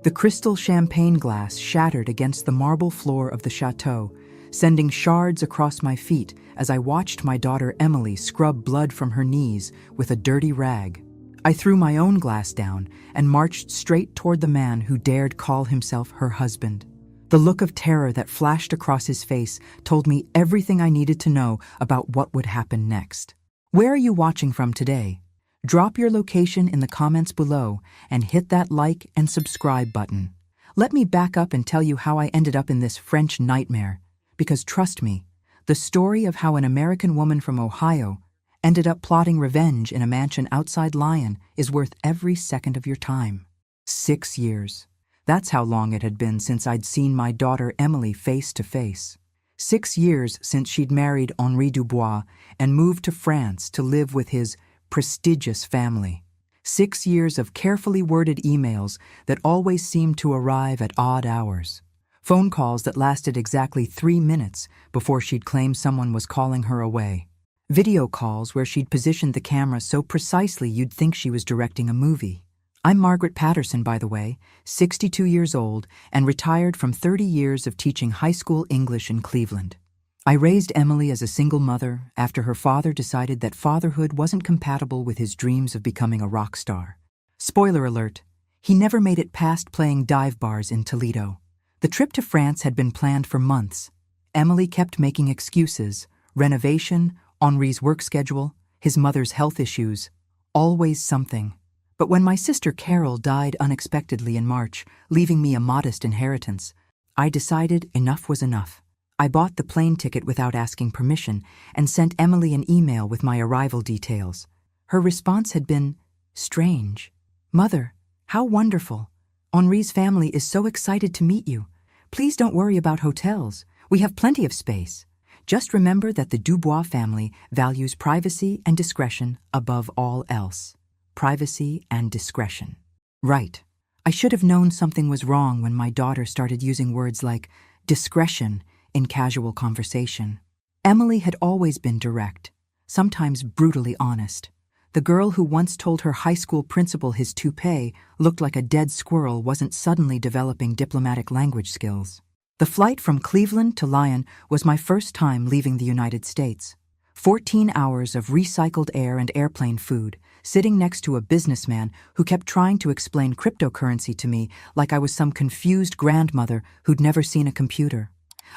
The crystal champagne glass shattered against the marble floor of the chateau, sending shards across my feet as I watched my daughter Emily scrub blood from her knees with a dirty rag. I threw my own glass down and marched straight toward the man who dared call himself her husband. The look of terror that flashed across his face told me everything I needed to know about what would happen next. Where are you watching from today? Drop your location in the comments below and hit that like and subscribe button. Let me back up and tell you how I ended up in this French nightmare, because trust me, the story of how an American woman from Ohio ended up plotting revenge in a mansion outside Lyon is worth every second of your time. 6 years. That's how long it had been since I'd seen my daughter Emily face to face. 6 years since she'd married Henri Dubois and moved to France to live with his prestigious family. 6 years of carefully worded emails that always seemed to arrive at odd hours. Phone calls that lasted exactly 3 minutes before she'd claim someone was calling her away. Video calls where she'd positioned the camera so precisely you'd think she was directing a movie. I'm Margaret Patterson, by the way, 62 years old and retired from 30 years of teaching high school English in Cleveland. I raised Emily as a single mother after her father decided that fatherhood wasn't compatible with his dreams of becoming a rock star. Spoiler alert, he never made it past playing dive bars in Toledo. The trip to France had been planned for months. Emily kept making excuses: renovation, Henri's work schedule, his mother's health issues, always something. But when my sister Carol died unexpectedly in March, leaving me a modest inheritance, I decided enough was enough. I bought the plane ticket without asking permission and sent Emily an email with my arrival details. Her response had been strange. "Mother, how wonderful. Henri's family is so excited to meet you. Please don't worry about hotels. We have plenty of space. Just remember that the Dubois family values privacy and discretion above all else." Privacy and discretion. Right. I should have known something was wrong when my daughter started using words like discretion in casual conversation. Emily had always been direct, sometimes brutally honest. The girl who once told her high school principal his toupee looked like a dead squirrel wasn't suddenly developing diplomatic language skills. The flight from Cleveland to Lyon was my first time leaving the United States. 14 hours of recycled air and airplane food, sitting next to a businessman who kept trying to explain cryptocurrency to me like I was some confused grandmother who'd never seen a computer.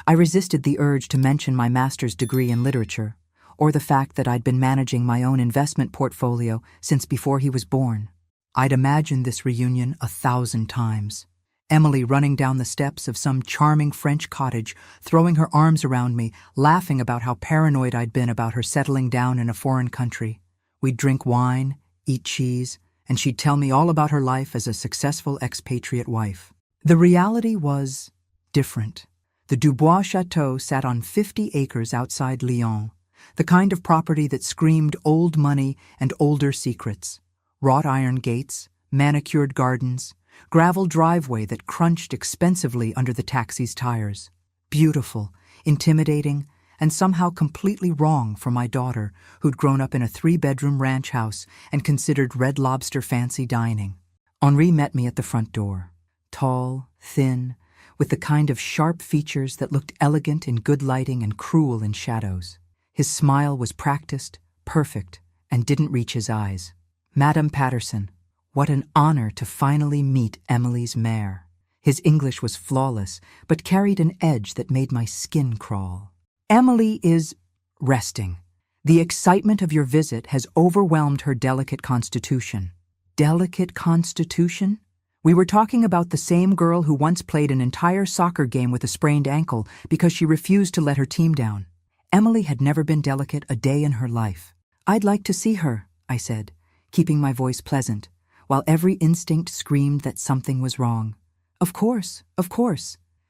I resisted the urge to mention my master's degree in literature, or the fact that I'd been managing my own investment portfolio since before he was born. I'd imagined this reunion 1,000 times. Emily running down the steps of some charming French cottage, throwing her arms around me, laughing about how paranoid I'd been about her settling down in a foreign country. We'd drink wine, eat cheese, and she'd tell me all about her life as a successful expatriate wife. The reality was different. The Dubois Chateau sat on 50 acres outside Lyon, the kind of property that screamed old money and older secrets. Wrought iron gates, manicured gardens, gravel driveway that crunched expensively under the taxi's tires. Beautiful, intimidating, and somehow completely wrong for my daughter, who'd grown up in a 3-bedroom ranch house and considered Red Lobster fancy dining. Henri met me at the front door. Tall, thin, with the kind of sharp features that looked elegant in good lighting and cruel in shadows. His smile was practiced, perfect, and didn't reach his eyes. "Madame Patterson, what an honor to finally meet Emily's mare." His English was flawless, but carried an edge that made my skin crawl. "Emily is resting. The excitement of your visit has overwhelmed her delicate constitution." Delicate constitution? We were talking about the same girl who once played an entire soccer game with a sprained ankle because she refused to let her team down. Emily had never been delicate a day in her life. "I'd like to see her," I said, keeping my voice pleasant, while every instinct screamed that something was wrong. Of course.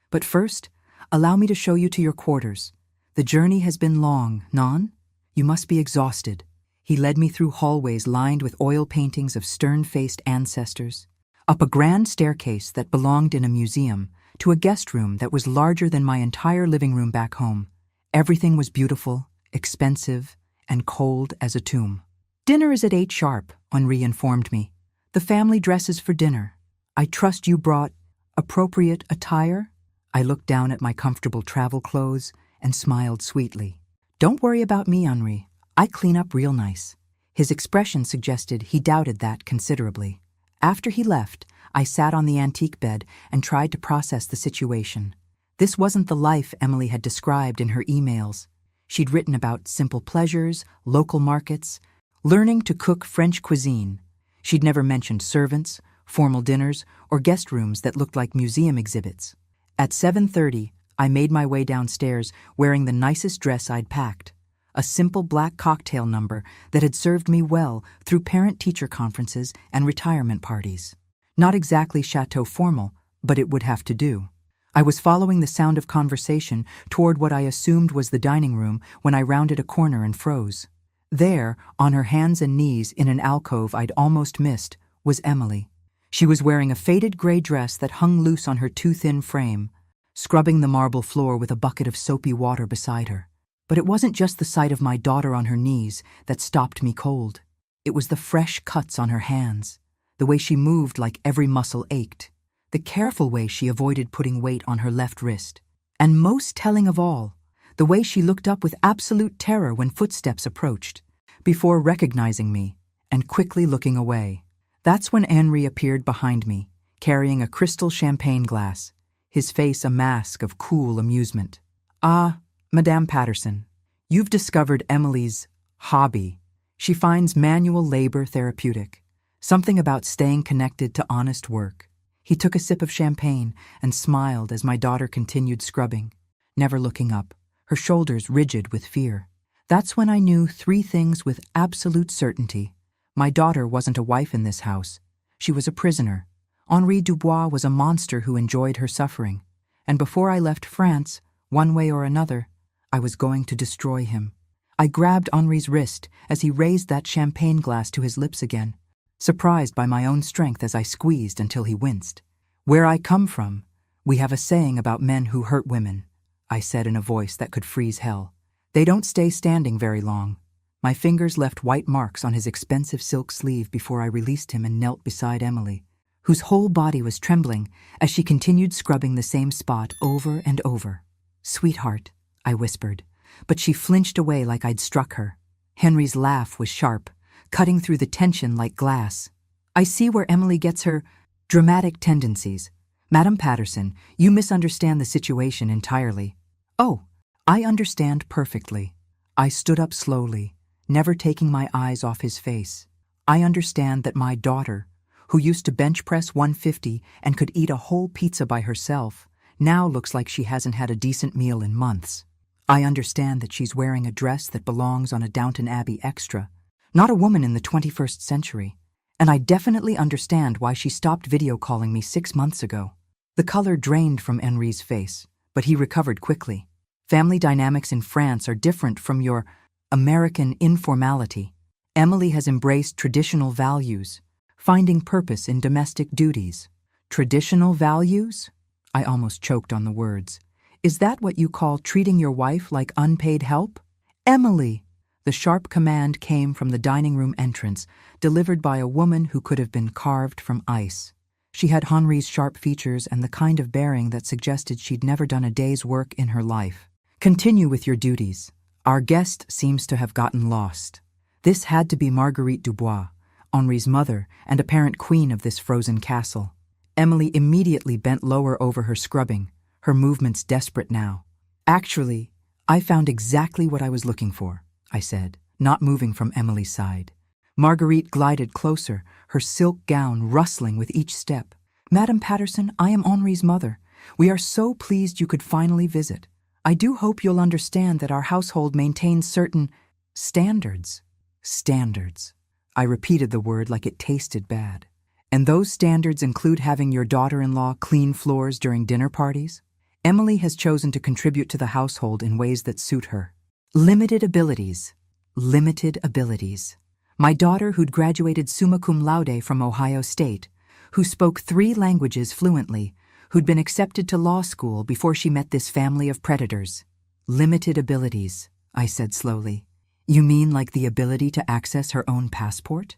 But first, allow me to show you to your quarters. The journey has been long, non? You must be exhausted." He led me through hallways lined with oil paintings of stern-faced ancestors, up a grand staircase that belonged in a museum, to a guest room that was larger than my entire living room back home. Everything was beautiful, expensive, and cold as a tomb. "Dinner is at 8 sharp, Henri informed me. "The family dresses for dinner. I trust you brought..." Appropriate attire? I looked down at my comfortable travel clothes and smiled sweetly. Don't worry about me, Henri. I clean up real nice. His expression suggested he doubted that considerably. After he left, I sat on the antique bed and tried to process the situation. This wasn't the life Emily had described in her emails. She'd written about simple pleasures, local markets, learning to cook French cuisine. She'd never mentioned servants, formal dinners, or guest rooms that looked like museum exhibits. At 7:30, I made my way downstairs wearing the nicest dress I'd packed, a simple black cocktail number that had served me well through parent-teacher conferences and retirement parties. Not exactly chateau formal, but it would have to do. I was following the sound of conversation toward what I assumed was the dining room when I rounded a corner and froze. There, on her hands and knees in an alcove I'd almost missed, was Emily. She was wearing a faded gray dress that hung loose on her too-thin frame, scrubbing the marble floor with a bucket of soapy water beside her. But it wasn't just the sight of my daughter on her knees that stopped me cold. It was the fresh cuts on her hands, the way she moved like every muscle ached, the careful way she avoided putting weight on her left wrist, and most telling of all, the way she looked up with absolute terror when footsteps approached, before recognizing me and quickly looking away. That's when Henri appeared behind me, carrying a crystal champagne glass, his face a mask of cool amusement. "Ah, Madame Patterson, you've discovered Emily's hobby. She finds manual labor therapeutic, something about staying connected to honest work." He took a sip of champagne and smiled as my daughter continued scrubbing, never looking up, her shoulders rigid with fear. That's when I knew three things with absolute certainty. My daughter wasn't a wife in this house. She was a prisoner. Henri Dubois was a monster who enjoyed her suffering. And before I left France, one way or another, I was going to destroy him. I grabbed Henri's wrist as he raised that champagne glass to his lips again, surprised by my own strength as I squeezed until he winced. "Where I come from, we have a saying about men who hurt women," I said in a voice that could freeze hell. "They don't stay standing very long." My fingers left white marks on his expensive silk sleeve before I released him and knelt beside Emily, whose whole body was trembling as she continued scrubbing the same spot over and over. "Sweetheart," I whispered, but she flinched away like I'd struck her. Henry's laugh was sharp, cutting through the tension like glass. "I see where Emily gets her dramatic tendencies. Madame Patterson, you misunderstand the situation entirely." "Oh, I understand perfectly." I stood up slowly, never taking my eyes off his face. "I understand that my daughter, who used to bench press 150 and could eat a whole pizza by herself, now looks like she hasn't had a decent meal in months. I understand that she's wearing a dress that belongs on a Downton Abbey extra, not a woman in the 21st century. And I definitely understand why she stopped video calling me 6 months ago." The color drained from Henri's face, but he recovered quickly. "Family dynamics in France are different from your American informality. Emily has embraced traditional values, finding purpose in domestic duties." "Traditional values?" I almost choked on the words. "Is that what you call treating your wife like unpaid help?" "Emily!" The sharp command came from the dining room entrance, delivered by a woman who could have been carved from ice. She had Henri's sharp features and the kind of bearing that suggested she'd never done a day's work in her life. "Continue with your duties. Our guest seems to have gotten lost." This had to be Marguerite Dubois, Henri's mother and apparent queen of this frozen castle. Emily immediately bent lower over her scrubbing, her movements desperate now. "Actually, I found exactly what I was looking for," I said, not moving from Emily's side. Marguerite glided closer, her silk gown rustling with each step. "Madame Patterson, I am Henri's mother. We are so pleased you could finally visit. I do hope you'll understand that our household maintains certain standards." Standards. I repeated the word like it tasted bad. "And those standards include having your daughter-in-law clean floors during dinner parties?" Emily has chosen to contribute to the household in ways that suit her. Limited abilities. Limited abilities. My daughter, who'd graduated summa cum laude from Ohio State, who spoke 3 languages fluently, who'd been accepted to law school before she met this family of predators. "Limited abilities," I said slowly. "You mean like the ability to access her own passport?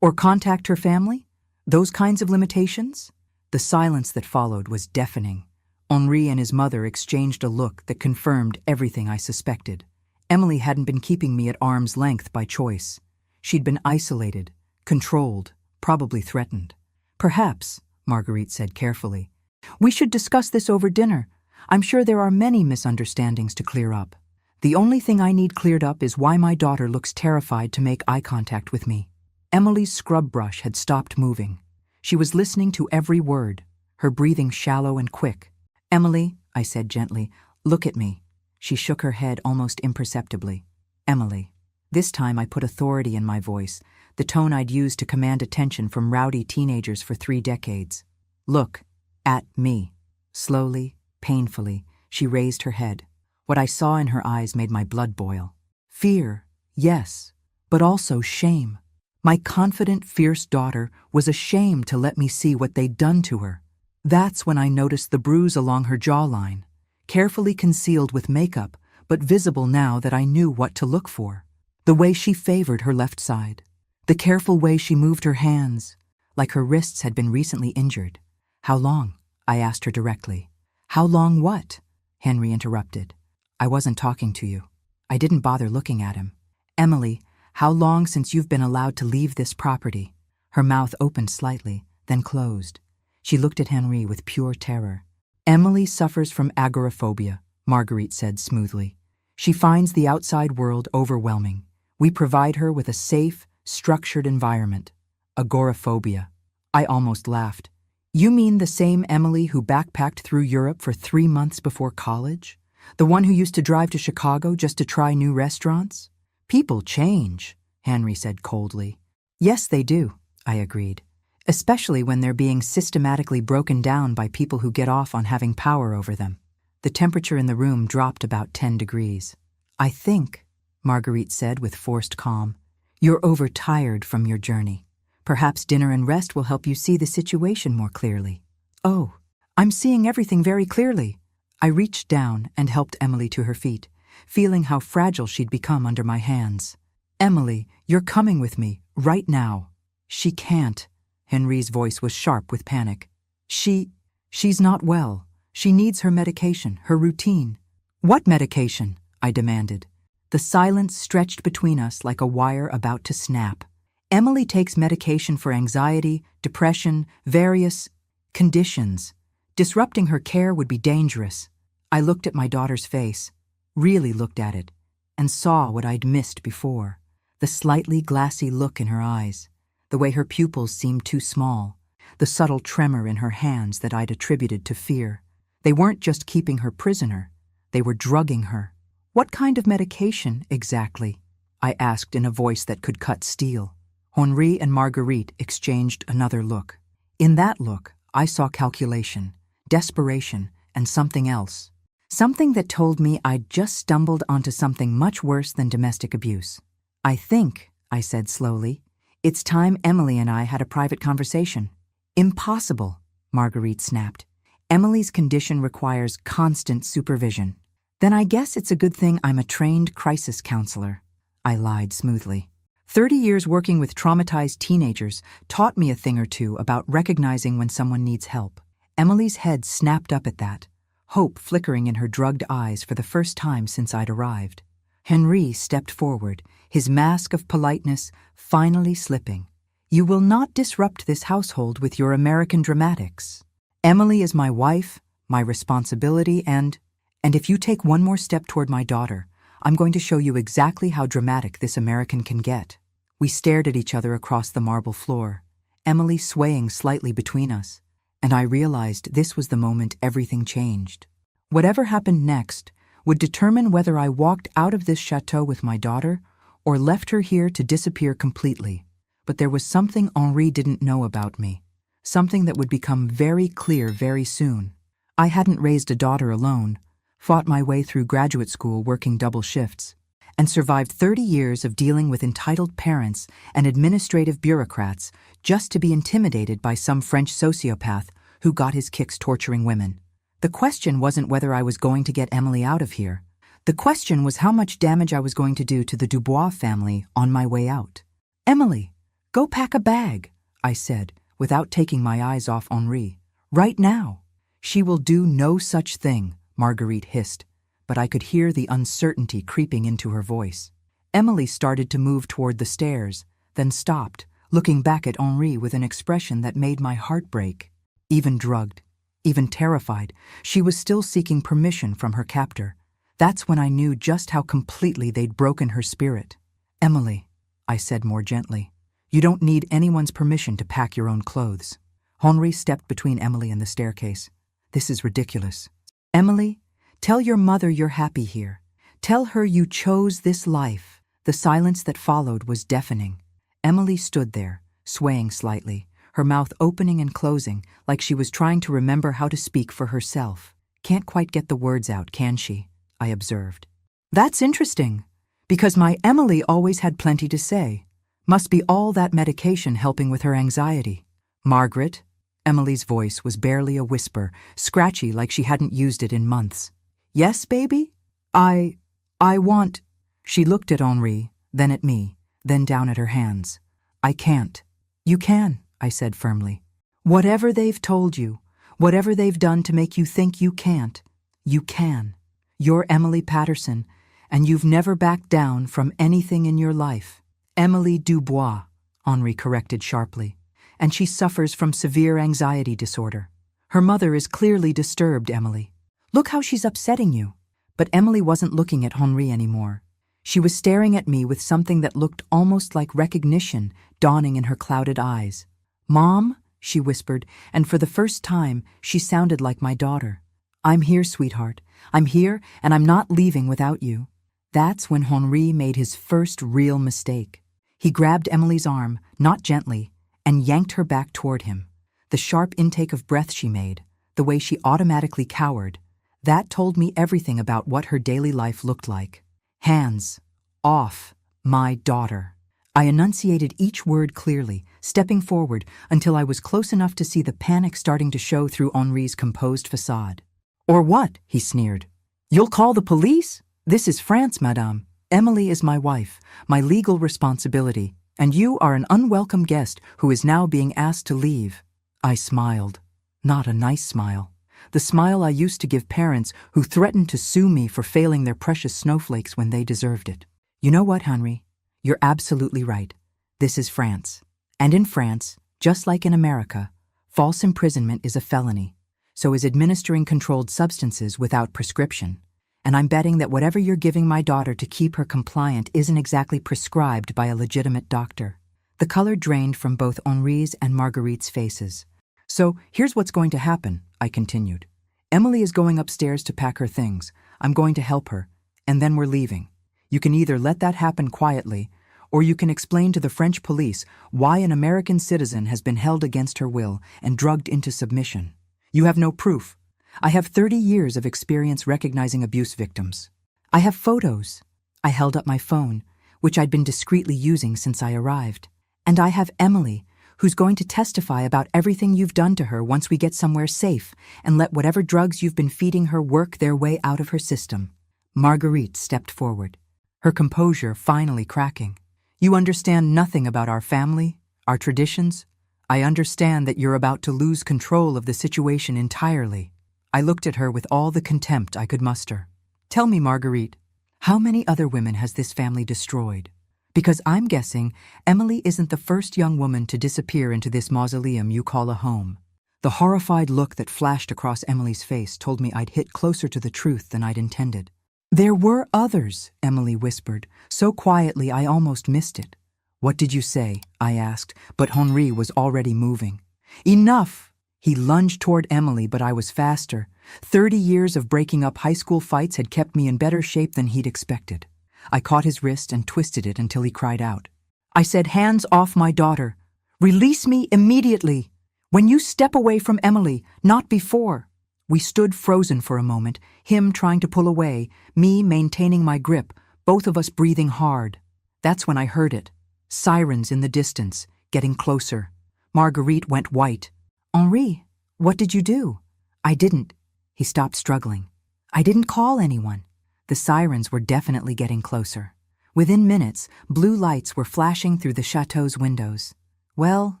Or contact her family? Those kinds of limitations?" The silence that followed was deafening. Henri and his mother exchanged a look that confirmed everything I suspected. Emily hadn't been keeping me at arm's length by choice. She'd been isolated, controlled, probably threatened. "Perhaps," Marguerite said carefully, "we should discuss this over dinner. I'm sure there are many misunderstandings to clear up. The only thing I need cleared up is why my daughter looks terrified to make eye contact with me." Emily's scrub brush had stopped moving. She was listening to every word, her breathing shallow and quick. "Emily," I said gently, "look at me." She shook her head almost imperceptibly. "Emily." This time I put authority in my voice, the tone I'd used to command attention from rowdy teenagers for 3 decades. "Look at me." Slowly, painfully, she raised her head. What I saw in her eyes made my blood boil. Fear, yes, but also shame. My confident, fierce daughter was ashamed to let me see what they'd done to her. That's when I noticed the bruise along her jawline, carefully concealed with makeup, but visible now that I knew what to look for. The way she favored her left side. The careful way she moved her hands, like her wrists had been recently injured. "How long?" I asked her directly. "How long what?" Henry interrupted. "I wasn't talking to you." I didn't bother looking at him. "Emily, how long since you've been allowed to leave this property?" Her mouth opened slightly, then closed. She looked at Henry with pure terror. "Emily suffers from agoraphobia," Marguerite said smoothly. "She finds the outside world overwhelming. We provide her with a safe, structured environment." Agoraphobia. I almost laughed. "You mean the same Emily who backpacked through Europe for 3 months before college? The one who used to drive to Chicago just to try new restaurants?" "People change," Henry said coldly. "Yes, they do," I agreed. "Especially when they're being systematically broken down by people who get off on having power over them." The temperature in the room dropped about 10 degrees. "I think," Marguerite said with forced calm, "you're overtired from your journey. Perhaps dinner and rest will help you see the situation more clearly." "Oh, I'm seeing everything very clearly." I reached down and helped Emily to her feet, feeling how fragile she'd become under my hands. "Emily, you're coming with me, right now." "She can't." Henry's voice was sharp with panic. She's not well. She needs her medication, her routine." "What medication?" I demanded. The silence stretched between us like a wire about to snap. "Emily takes medication for anxiety, depression, various conditions. Disrupting her care would be dangerous." I looked at my daughter's face, really looked at it, and saw what I'd missed before. The slightly glassy look in her eyes, the way her pupils seemed too small, the subtle tremor in her hands that I'd attributed to fear. They weren't just keeping her prisoner, they were drugging her. "What kind of medication, exactly?" I asked in a voice that could cut steel. Henri and Marguerite exchanged another look. In that look, I saw calculation, desperation, and something else. Something that told me I'd just stumbled onto something much worse than domestic abuse. "I think," I said slowly, "it's time Emily and I had a private conversation." "Impossible," Marguerite snapped. "Emily's condition requires constant supervision." "Then I guess it's a good thing I'm a trained crisis counselor," I lied smoothly. 30 years working with traumatized teenagers taught me a thing or two about recognizing when someone needs help. Emily's head snapped up at that, hope flickering in her drugged eyes for the first time since I'd arrived. Henri stepped forward, his mask of politeness finally slipping. "You will not disrupt this household with your American dramatics. Emily is my wife, my responsibility, and if you take one more step toward my daughter, I'm going to show you exactly how dramatic this American can get." We stared at each other across the marble floor, Emily swaying slightly between us, and I realized this was the moment everything changed. Whatever happened next would determine whether I walked out of this chateau with my daughter or left her here to disappear completely. But there was something Henri didn't know about me, something that would become very clear very soon. I hadn't raised a daughter alone, fought my way through graduate school working double shifts, and survived 30 years of dealing with entitled parents and administrative bureaucrats just to be intimidated by some French sociopath who got his kicks torturing women. The question wasn't whether I was going to get Emily out of here. The question was how much damage I was going to do to the Dubois family on my way out. "Emily, go pack a bag," I said, without taking my eyes off Henri. Right now. She will do no such thing, Marguerite hissed, but I could hear the uncertainty creeping into her voice. Emily started to move toward the stairs, then stopped, looking back at Henri with an expression that made my heart break. Even drugged, even terrified, she was still seeking permission from her captor. That's when I knew just how completely they'd broken her spirit. Emily, I said more gently, you don't need anyone's permission to pack your own clothes. Henri stepped between Emily and the staircase. This is ridiculous. Emily, tell your mother you're happy here. Tell her you chose this life. The silence that followed was deafening. Emily stood there, swaying slightly, her mouth opening and closing like she was trying to remember how to speak for herself. Can't quite get the words out, can she? I observed. That's interesting, because my Emily always had plenty to say. Must be all that medication helping with her anxiety. Margaret, Emily's voice was barely a whisper, scratchy like she hadn't used it in months. Yes, baby? I want... She looked at Henri, then at me, then down at her hands. I can't. You can, I said firmly. Whatever they've told you, whatever they've done to make you think you can't, you can. You're Emily Patterson, and you've never backed down from anything in your life. Emily Dubois, Henri corrected sharply, and she suffers from severe anxiety disorder. Her mother is clearly disturbed, Emily. Look how she's upsetting you. But Emily wasn't looking at Henri anymore. She was staring at me with something that looked almost like recognition dawning in her clouded eyes. Mom, she whispered, and for the first time, she sounded like my daughter. I'm here, sweetheart. I'm here, and I'm not leaving without you. That's when Henri made his first real mistake. He grabbed Emily's arm, not gently, and yanked her back toward him. The sharp intake of breath she made, the way she automatically cowered, that told me everything about what her daily life looked like. Hands off my daughter. I enunciated each word clearly, stepping forward until I was close enough to see the panic starting to show through Henri's composed facade. Or what? He sneered. You'll call the police? This is France, madame. Emily is my wife, my legal responsibility, and you are an unwelcome guest who is now being asked to leave. I smiled. Not a nice smile. The smile I used to give parents who threatened to sue me for failing their precious snowflakes when they deserved it. You know what, Henri? You're absolutely right. This is France. And in France, just like in America, false imprisonment is a felony. So is administering controlled substances without prescription. And I'm betting that whatever you're giving my daughter to keep her compliant isn't exactly prescribed by a legitimate doctor. The color drained from both Henri's and Marguerite's faces. So here's what's going to happen, I continued. Emily is going upstairs to pack her things. I'm going to help her, and then we're leaving. You can either let that happen quietly, or you can explain to the French police why an American citizen has been held against her will and drugged into submission. You have no proof. I have 30 years of experience recognizing abuse victims. I have photos. I held up my phone, which I'd been discreetly using since I arrived. And I have Emily, who's going to testify about everything you've done to her once we get somewhere safe and let whatever drugs you've been feeding her work their way out of her system. Marguerite stepped forward, her composure finally cracking. You understand nothing about our family, our traditions. I understand that you're about to lose control of the situation entirely. I looked at her with all the contempt I could muster. Tell me, Marguerite, how many other women has this family destroyed? Because I'm guessing Emily isn't the first young woman to disappear into this mausoleum you call a home. The horrified look that flashed across Emily's face told me I'd hit closer to the truth than I'd intended. There were others, Emily whispered, so quietly I almost missed it. What did you say? I asked, but Henri was already moving. Enough! He lunged toward Emily, but I was faster. 30 years of breaking up high school fights had kept me in better shape than he'd expected. I caught his wrist and twisted it until he cried out. I said, hands off my daughter. Release me immediately. When you step away from Emily, not before. We stood frozen for a moment, him trying to pull away, me maintaining my grip, both of us breathing hard. That's when I heard it. Sirens in the distance, getting closer. Marguerite went white. Henri, what did you do? I didn't. He stopped struggling. I didn't call anyone. The sirens were definitely getting closer. Within minutes, blue lights were flashing through the chateau's windows. Well,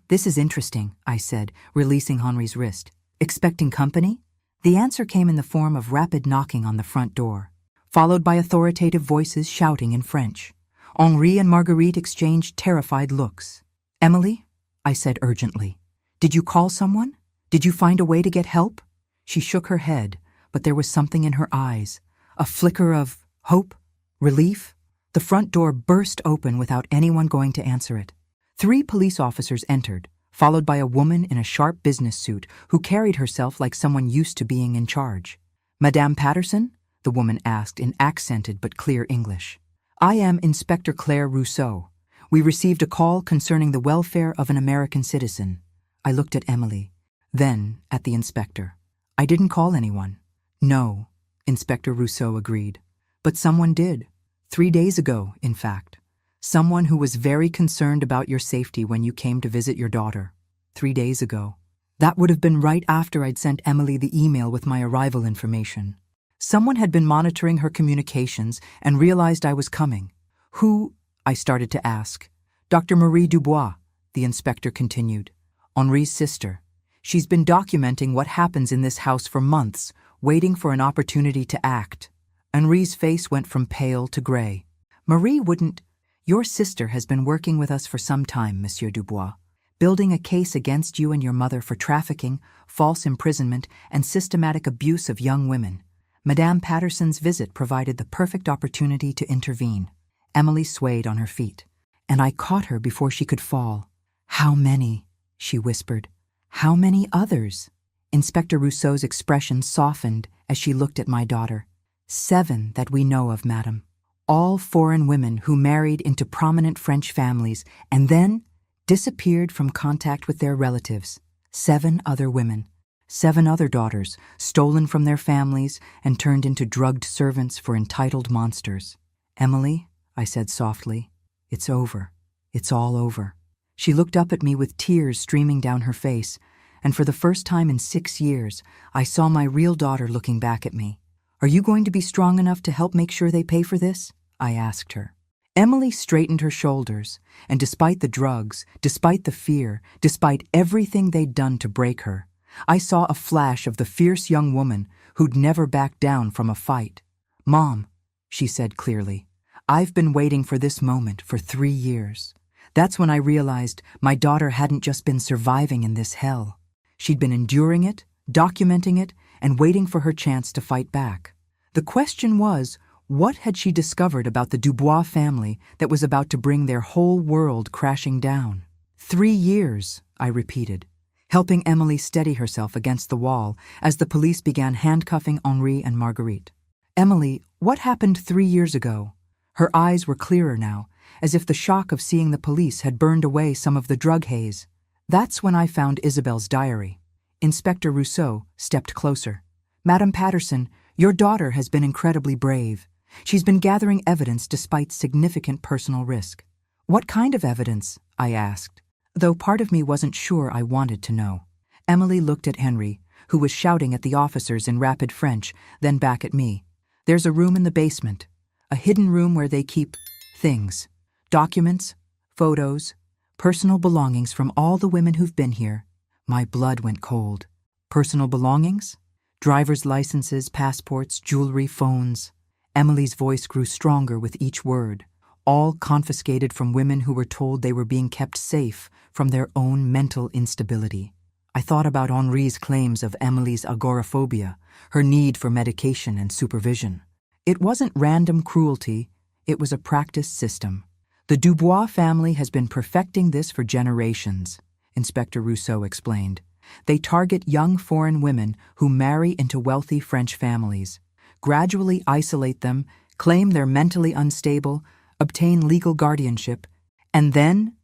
this is interesting, I said, releasing Henri's wrist. Expecting company? The answer came in the form of rapid knocking on the front door, followed by authoritative voices shouting in French. Henri and Marguerite exchanged terrified looks. "Emily," I said urgently, "did you call someone? Did you find a way to get help?" She shook her head, but there was something in her eyes, a flicker of hope, relief. The front door burst open without anyone going to answer it. 3 police officers entered, followed by a woman in a sharp business suit who carried herself like someone used to being in charge. "Madame Patterson?" the woman asked in accented but clear English. "I am Inspector Claire Rousseau. We received a call concerning the welfare of an American citizen." I looked at Emily, then at the inspector. "I didn't call anyone." "No," Inspector Rousseau agreed. "But someone did. 3 days ago, in fact. Someone who was very concerned about your safety when you came to visit your daughter. 3 days ago. That would have been right after I'd sent Emily the email with my arrival information. Someone had been monitoring her communications and realized I was coming. Who?" I started to ask. "Dr. Marie Dubois," the inspector continued. "Henri's sister. She's been documenting what happens in this house for months, waiting for an opportunity to act." Henri's face went from pale to gray. "Marie wouldn't—" "Your sister has been working with us for some time, Monsieur Dubois, building a case against you and your mother for trafficking, false imprisonment, and systematic abuse of young women. Madame Patterson's visit provided the perfect opportunity to intervene." Emily swayed on her feet, and I caught her before she could fall. "How many?" she whispered. "How many others?" Inspector Rousseau's expression softened as she looked at my daughter. "7 that we know of, madam. All foreign women who married into prominent French families and then disappeared from contact with their relatives. 7 other women. 7 other daughters, stolen from their families and turned into drugged servants for entitled monsters." "Emily," I said softly, "it's over. It's all over." She looked up at me with tears streaming down her face, and for the first time in 6 years, I saw my real daughter looking back at me. "Are you going to be strong enough to help make sure they pay for this?" I asked her. Emily straightened her shoulders, and despite the drugs, despite the fear, despite everything they'd done to break her, I saw a flash of the fierce young woman who'd never backed down from a fight. "Mom," she said clearly, "I've been waiting for this moment for 3 years. That's when I realized my daughter hadn't just been surviving in this hell. She'd been enduring it, documenting it, and waiting for her chance to fight back. The question was, what had she discovered about the Dubois family that was about to bring their whole world crashing down? 3 years, I repeated, helping Emily steady herself against the wall as the police began handcuffing Henri and Marguerite. "Emily, what happened 3 years ago?" Her eyes were clearer now, as if the shock of seeing the police had burned away some of the drug haze. "That's when I found Isabelle's diary." Inspector Rousseau stepped closer. "Madame Patterson, your daughter has been incredibly brave. She's been gathering evidence despite significant personal risk." "What kind of evidence?" I asked, though part of me wasn't sure I wanted to know. Emily looked at Henri, who was shouting at the officers in rapid French, then back at me. "There's a room in the basement, a hidden room where they keep things. Documents, photos, personal belongings from all the women who've been here." My blood went cold. Personal belongings? Driver's licenses, passports, jewelry, phones. Emily's voice grew stronger with each word. All confiscated from women who were told they were being kept safe from their own mental instability. I thought about Henri's claims of Emily's agoraphobia, her need for medication and supervision. It wasn't random cruelty, it was a practiced system. The Dubois family has been perfecting this for generations, Inspector Rousseau explained. They target young foreign women who marry into wealthy French families, gradually isolate them, claim they're mentally unstable, obtain legal guardianship, and then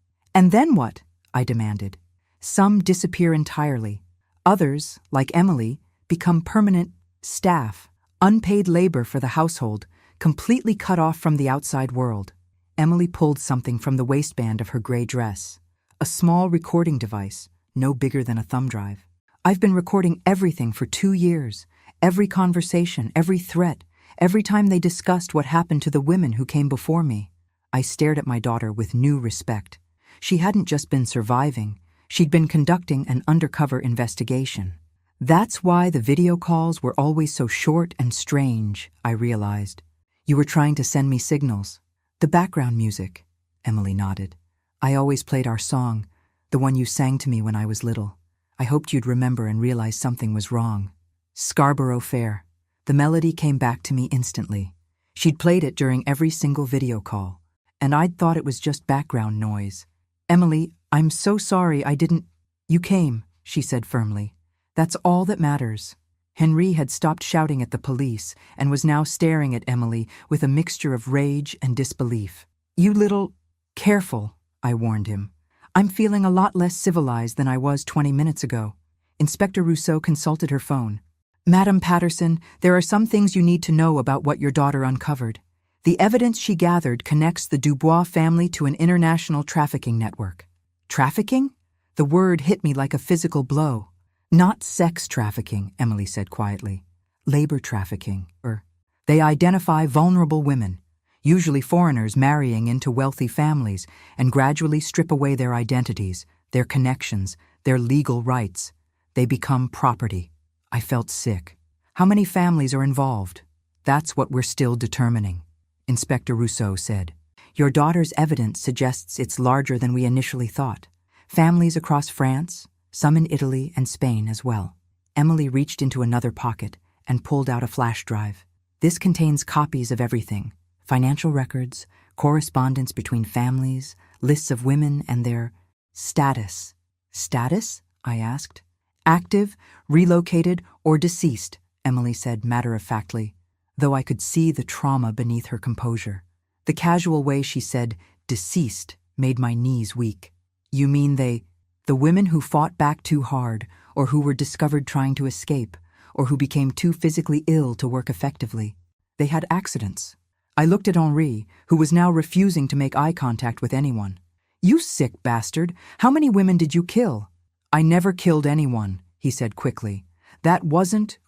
what? I demanded. Some disappear entirely. Others, like Emily, become permanent staff, unpaid labor for the household, completely cut off from the outside world. Emily pulled something from the waistband of her gray dress. A small recording device, no bigger than a thumb drive. "I've been recording everything for 2 years. Every conversation, every threat, every time they discussed what happened to the women who came before me." I stared at my daughter with new respect. She hadn't just been surviving, she'd been conducting an undercover investigation. That's why the video calls were always so short and strange, I realized. You were trying to send me signals. The background music, Emily nodded. I always played our song, the one you sang to me when I was little. I hoped you'd remember and realize something was wrong. Scarborough Fair. The melody came back to me instantly. She'd played it during every single video call, and I'd thought it was just background noise. Emily, I'm so sorry I didn't— You came, she said firmly. That's all that matters. Henri had stopped shouting at the police and was now staring at Emily with a mixture of rage and disbelief. You little— Careful, I warned him. I'm feeling a lot less civilized than I was 20 minutes ago. Inspector Rousseau consulted her phone. Madam Patterson, there are some things you need to know about what your daughter uncovered. The evidence she gathered connects the Dubois family to an international trafficking network. Trafficking? The word hit me like a physical blow. Not sex trafficking, Emily said quietly. Labor trafficking, They identify vulnerable women, usually foreigners marrying into wealthy families, and gradually strip away their identities, their connections, their legal rights. They become property. I felt sick. How many families are involved? That's what we're still determining, Inspector Rousseau said. Your daughter's evidence suggests it's larger than we initially thought. Families across France, some in Italy and Spain as well. Emily reached into another pocket and pulled out a flash drive. This contains copies of everything: financial records, correspondence between families, lists of women and their status. Status? I asked. Active, relocated, or deceased, Emily said matter-of-factly, though I could see the trauma beneath her composure. The casual way she said deceased made my knees weak. You mean the women who fought back too hard, or who were discovered trying to escape, or who became too physically ill to work effectively. They had accidents. I looked at Henri, who was now refusing to make eye contact with anyone. You sick bastard, how many women did you kill? I never killed anyone, he said quickly.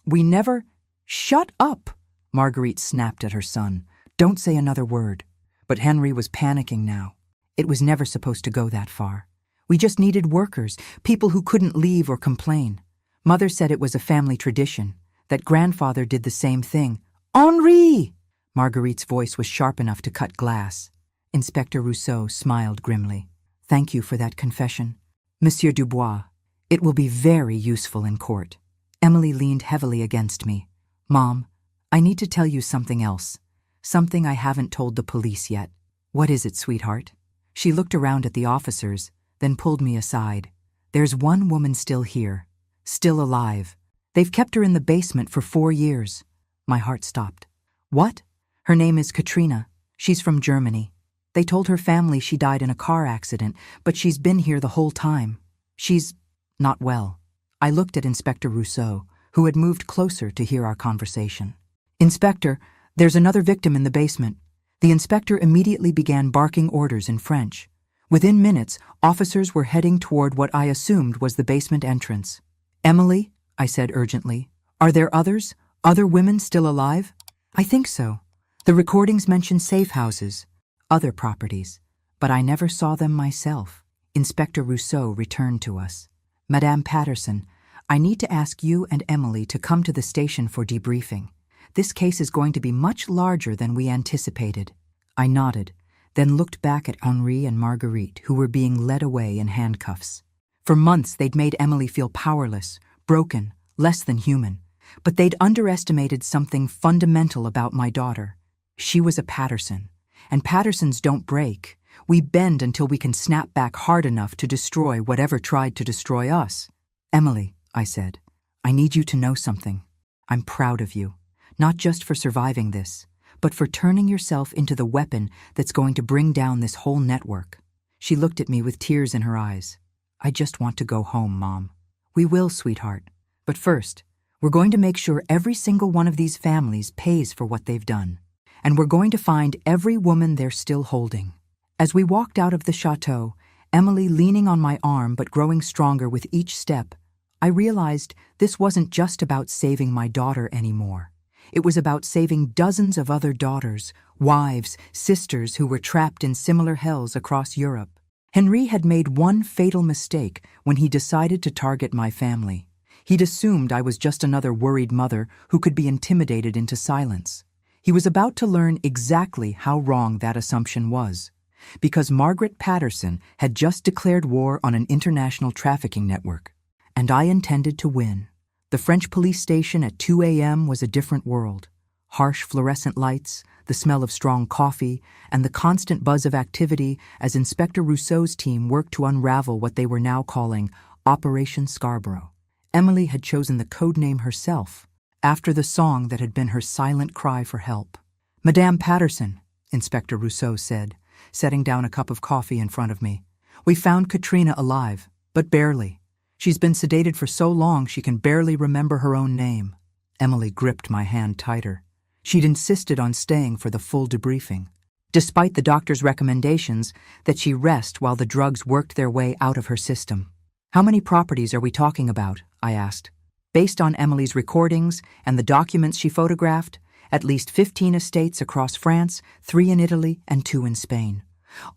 We never— Shut up, Marguerite snapped at her son. Don't say another word. But Henri was panicking now. It was never supposed to go that far. We just needed workers, people who couldn't leave or complain. Mother said it was a family tradition, that grandfather did the same thing. Henri! Marguerite's voice was sharp enough to cut glass. Inspector Rousseau smiled grimly. Thank you for that confession. Monsieur Dubois, it will be very useful in court. Emily leaned heavily against me. Mom, I need to tell you something else. Something I haven't told the police yet. What is it, sweetheart? She looked around at the officers, then pulled me aside. There's one woman still here, still alive. They've kept her in the basement for 4 years. My heart stopped. What? Her name is Katrina. She's from Germany. They told her family she died in a car accident, but she's been here the whole time. She's not well. I looked at Inspector Rousseau, who had moved closer to hear our conversation. Inspector, there's another victim in the basement. The inspector immediately began barking orders in French. Within minutes, officers were heading toward what I assumed was the basement entrance. Emily, I said urgently, are there others? Other women still alive? I think so. The recordings mention safe houses, other properties, but I never saw them myself. Inspector Rousseau returned to us. Madame Patterson, I need to ask you and Emily to come to the station for debriefing. This case is going to be much larger than we anticipated. I nodded, then looked back at Henri and Marguerite, who were being led away in handcuffs. For months, they'd made Emily feel powerless, broken, less than human. But they'd underestimated something fundamental about my daughter. She was a Patterson, and Pattersons don't break. We bend until we can snap back hard enough to destroy whatever tried to destroy us. Emily, I said, I need you to know something. I'm proud of you, not just for surviving this, but for turning yourself into the weapon that's going to bring down this whole network. She looked at me with tears in her eyes. I just want to go home, Mom. We will, sweetheart. But first, we're going to make sure every single one of these families pays for what they've done. And we're going to find every woman they're still holding. As we walked out of the chateau, Emily leaning on my arm but growing stronger with each step, I realized this wasn't just about saving my daughter anymore. It was about saving dozens of other daughters, wives, sisters who were trapped in similar hells across Europe. Henri had made one fatal mistake when he decided to target my family. He'd assumed I was just another worried mother who could be intimidated into silence. He was about to learn exactly how wrong that assumption was, because Margaret Patterson had just declared war on an international trafficking network, and I intended to win. The French police station at 2 a.m. was a different world. Harsh fluorescent lights, the smell of strong coffee, and the constant buzz of activity as Inspector Rousseau's team worked to unravel what they were now calling Operation Scarborough. Emily had chosen the code name herself, after the song that had been her silent cry for help. "Madame Patterson," Inspector Rousseau said, setting down a cup of coffee in front of me. "We found Katrina alive, but barely. She's been sedated for so long she can barely remember her own name." Emily gripped my hand tighter. She'd insisted on staying for the full debriefing, despite the doctor's recommendations that she rest while the drugs worked their way out of her system. "How many properties are we talking about?" I asked. Based on Emily's recordings and the documents she photographed, at least 15 estates across France, 3 in Italy, and 2 in Spain,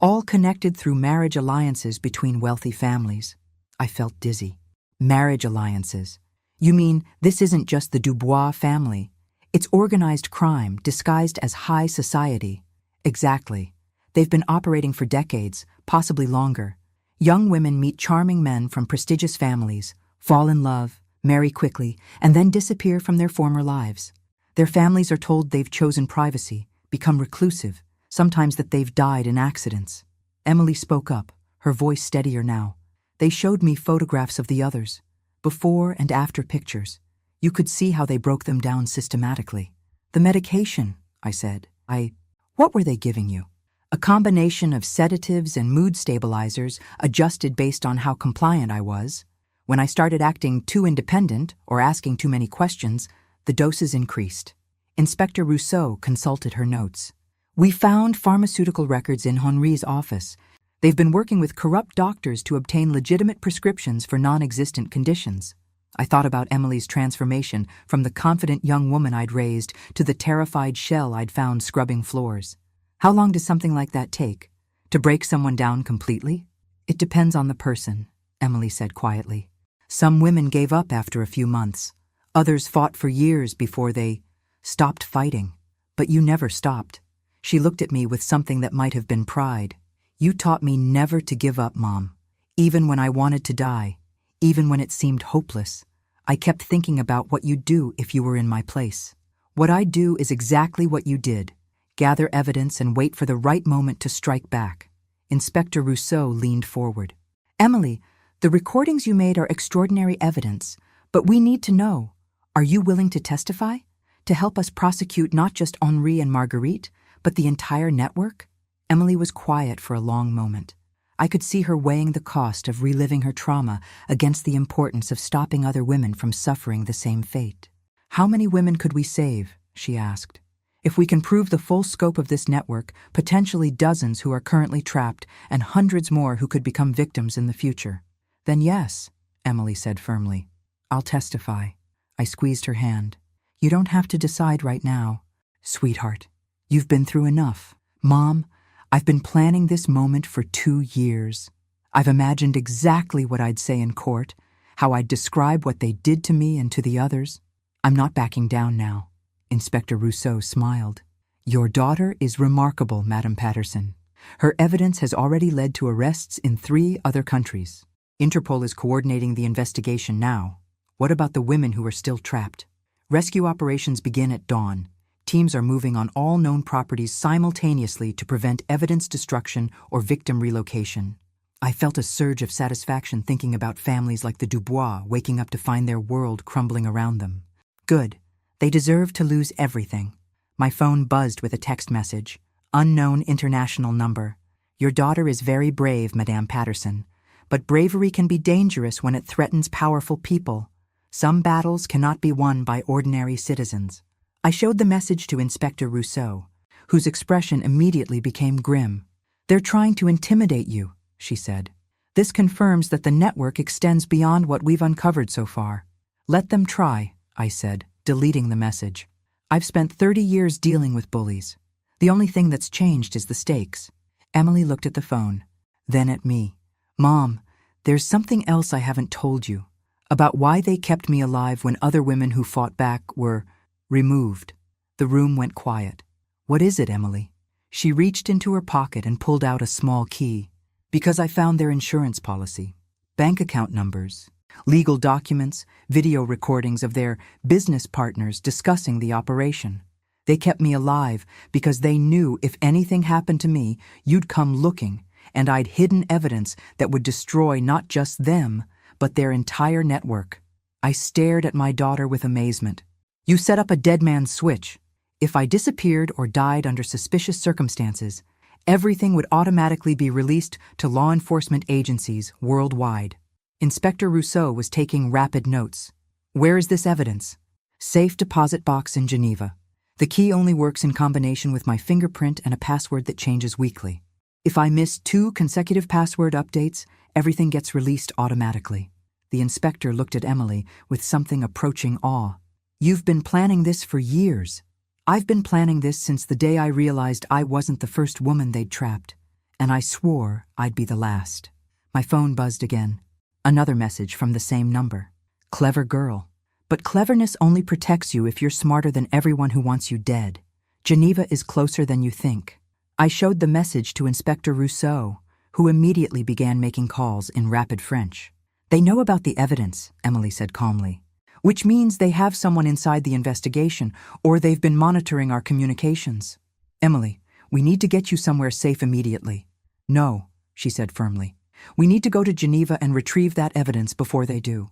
all connected through marriage alliances between wealthy families. I felt dizzy. Marriage alliances. You mean this isn't just the Dubois family? It's organized crime disguised as high society. Exactly. They've been operating for decades, possibly longer. Young women meet charming men from prestigious families, fall in love, marry quickly, and then disappear from their former lives. Their families are told they've chosen privacy, become reclusive, sometimes that they've died in accidents. Emily spoke up, her voice steadier now. They showed me photographs of the others, before and after pictures. You could see how they broke them down systematically. "The medication," I said. What were they giving you?" "A combination of sedatives and mood stabilizers adjusted based on how compliant I was. When I started acting too independent or asking too many questions, the doses increased." Inspector Rousseau consulted her notes. "We found pharmaceutical records in Henri's office. They've been working with corrupt doctors to obtain legitimate prescriptions for non-existent conditions." I thought about Emily's transformation from the confident young woman I'd raised to the terrified shell I'd found scrubbing floors. How long does something like that take? To break someone down completely? "It depends on the person," Emily said quietly. "Some women gave up after a few months. Others fought for years before they stopped fighting. But you never stopped." She looked at me with something that might have been pride. "You taught me never to give up, Mom. Even when I wanted to die, even when it seemed hopeless, I kept thinking about what you'd do if you were in my place. What I'd do is exactly what you did. Gather evidence and wait for the right moment to strike back." Inspector Rousseau leaned forward. "Emily, the recordings you made are extraordinary evidence, but we need to know, are you willing to testify? To help us prosecute not just Henri and Marguerite, but the entire network?" Emily was quiet for a long moment. I could see her weighing the cost of reliving her trauma against the importance of stopping other women from suffering the same fate. "How many women could we save?" she asked. "If we can prove the full scope of this network, potentially dozens who are currently trapped and hundreds more who could become victims in the future." "Then yes," Emily said firmly. "I'll testify." I squeezed her hand. "You don't have to decide right now. Sweetheart, you've been through enough. Mom, I've been planning this moment for 2 years. I've imagined exactly what I'd say in court, how I'd describe what they did to me and to the others. I'm not backing down now." Inspector Rousseau smiled. "Your daughter is remarkable, Madame Patterson. Her evidence has already led to arrests in 3 other countries. Interpol is coordinating the investigation now. What about the women who are still trapped? Rescue operations begin at dawn. Teams are moving on all known properties simultaneously to prevent evidence destruction or victim relocation." I felt a surge of satisfaction thinking about families like the Dubois waking up to find their world crumbling around them. Good. They deserve to lose everything. My phone buzzed with a text message. "Unknown international number. Your daughter is very brave, Madame Patterson. But bravery can be dangerous when it threatens powerful people. Some battles cannot be won by ordinary citizens." I showed the message to Inspector Rousseau, whose expression immediately became grim. "They're trying to intimidate you," she said. "This confirms that the network extends beyond what we've uncovered so far." "Let them try," I said, deleting the message. "I've spent 30 years dealing with bullies. The only thing that's changed is the stakes." Emily looked at the phone, then at me. "Mom, there's something else I haven't told you. about why they kept me alive when other women who fought back were removed. The room went quiet. "What is it, Emily?" She reached into her pocket and pulled out a small key. "Because I found their insurance policy, bank account numbers, legal documents, video recordings of their business partners discussing the operation. They kept me alive because they knew if anything happened to me, you'd come looking, and I'd hidden evidence that would destroy not just them, but their entire network." I stared at my daughter with amazement. "You set up a dead man's switch. If I disappeared or died under suspicious circumstances, everything would automatically be released to law enforcement agencies worldwide." Inspector Rousseau was taking rapid notes. "Where is this evidence?" "Safe deposit box in Geneva. The key only works in combination with my fingerprint and a password that changes weekly. If I miss 2 consecutive password updates, everything gets released automatically." The inspector looked at Emily with something approaching awe. "You've been planning this for years." "I've been planning this since the day I realized I wasn't the first woman they'd trapped, and I swore I'd be the last." My phone buzzed again. Another message from the same number. "Clever girl. But cleverness only protects you if you're smarter than everyone who wants you dead. Geneva is closer than you think." I showed the message to Inspector Rousseau, who immediately began making calls in rapid French. "They know about the evidence," Emily said calmly, "which means they have someone inside the investigation, or they've been monitoring our communications. Emily, we need to get you somewhere safe immediately." "No," she said firmly. "We need to go to Geneva and retrieve that evidence before they do.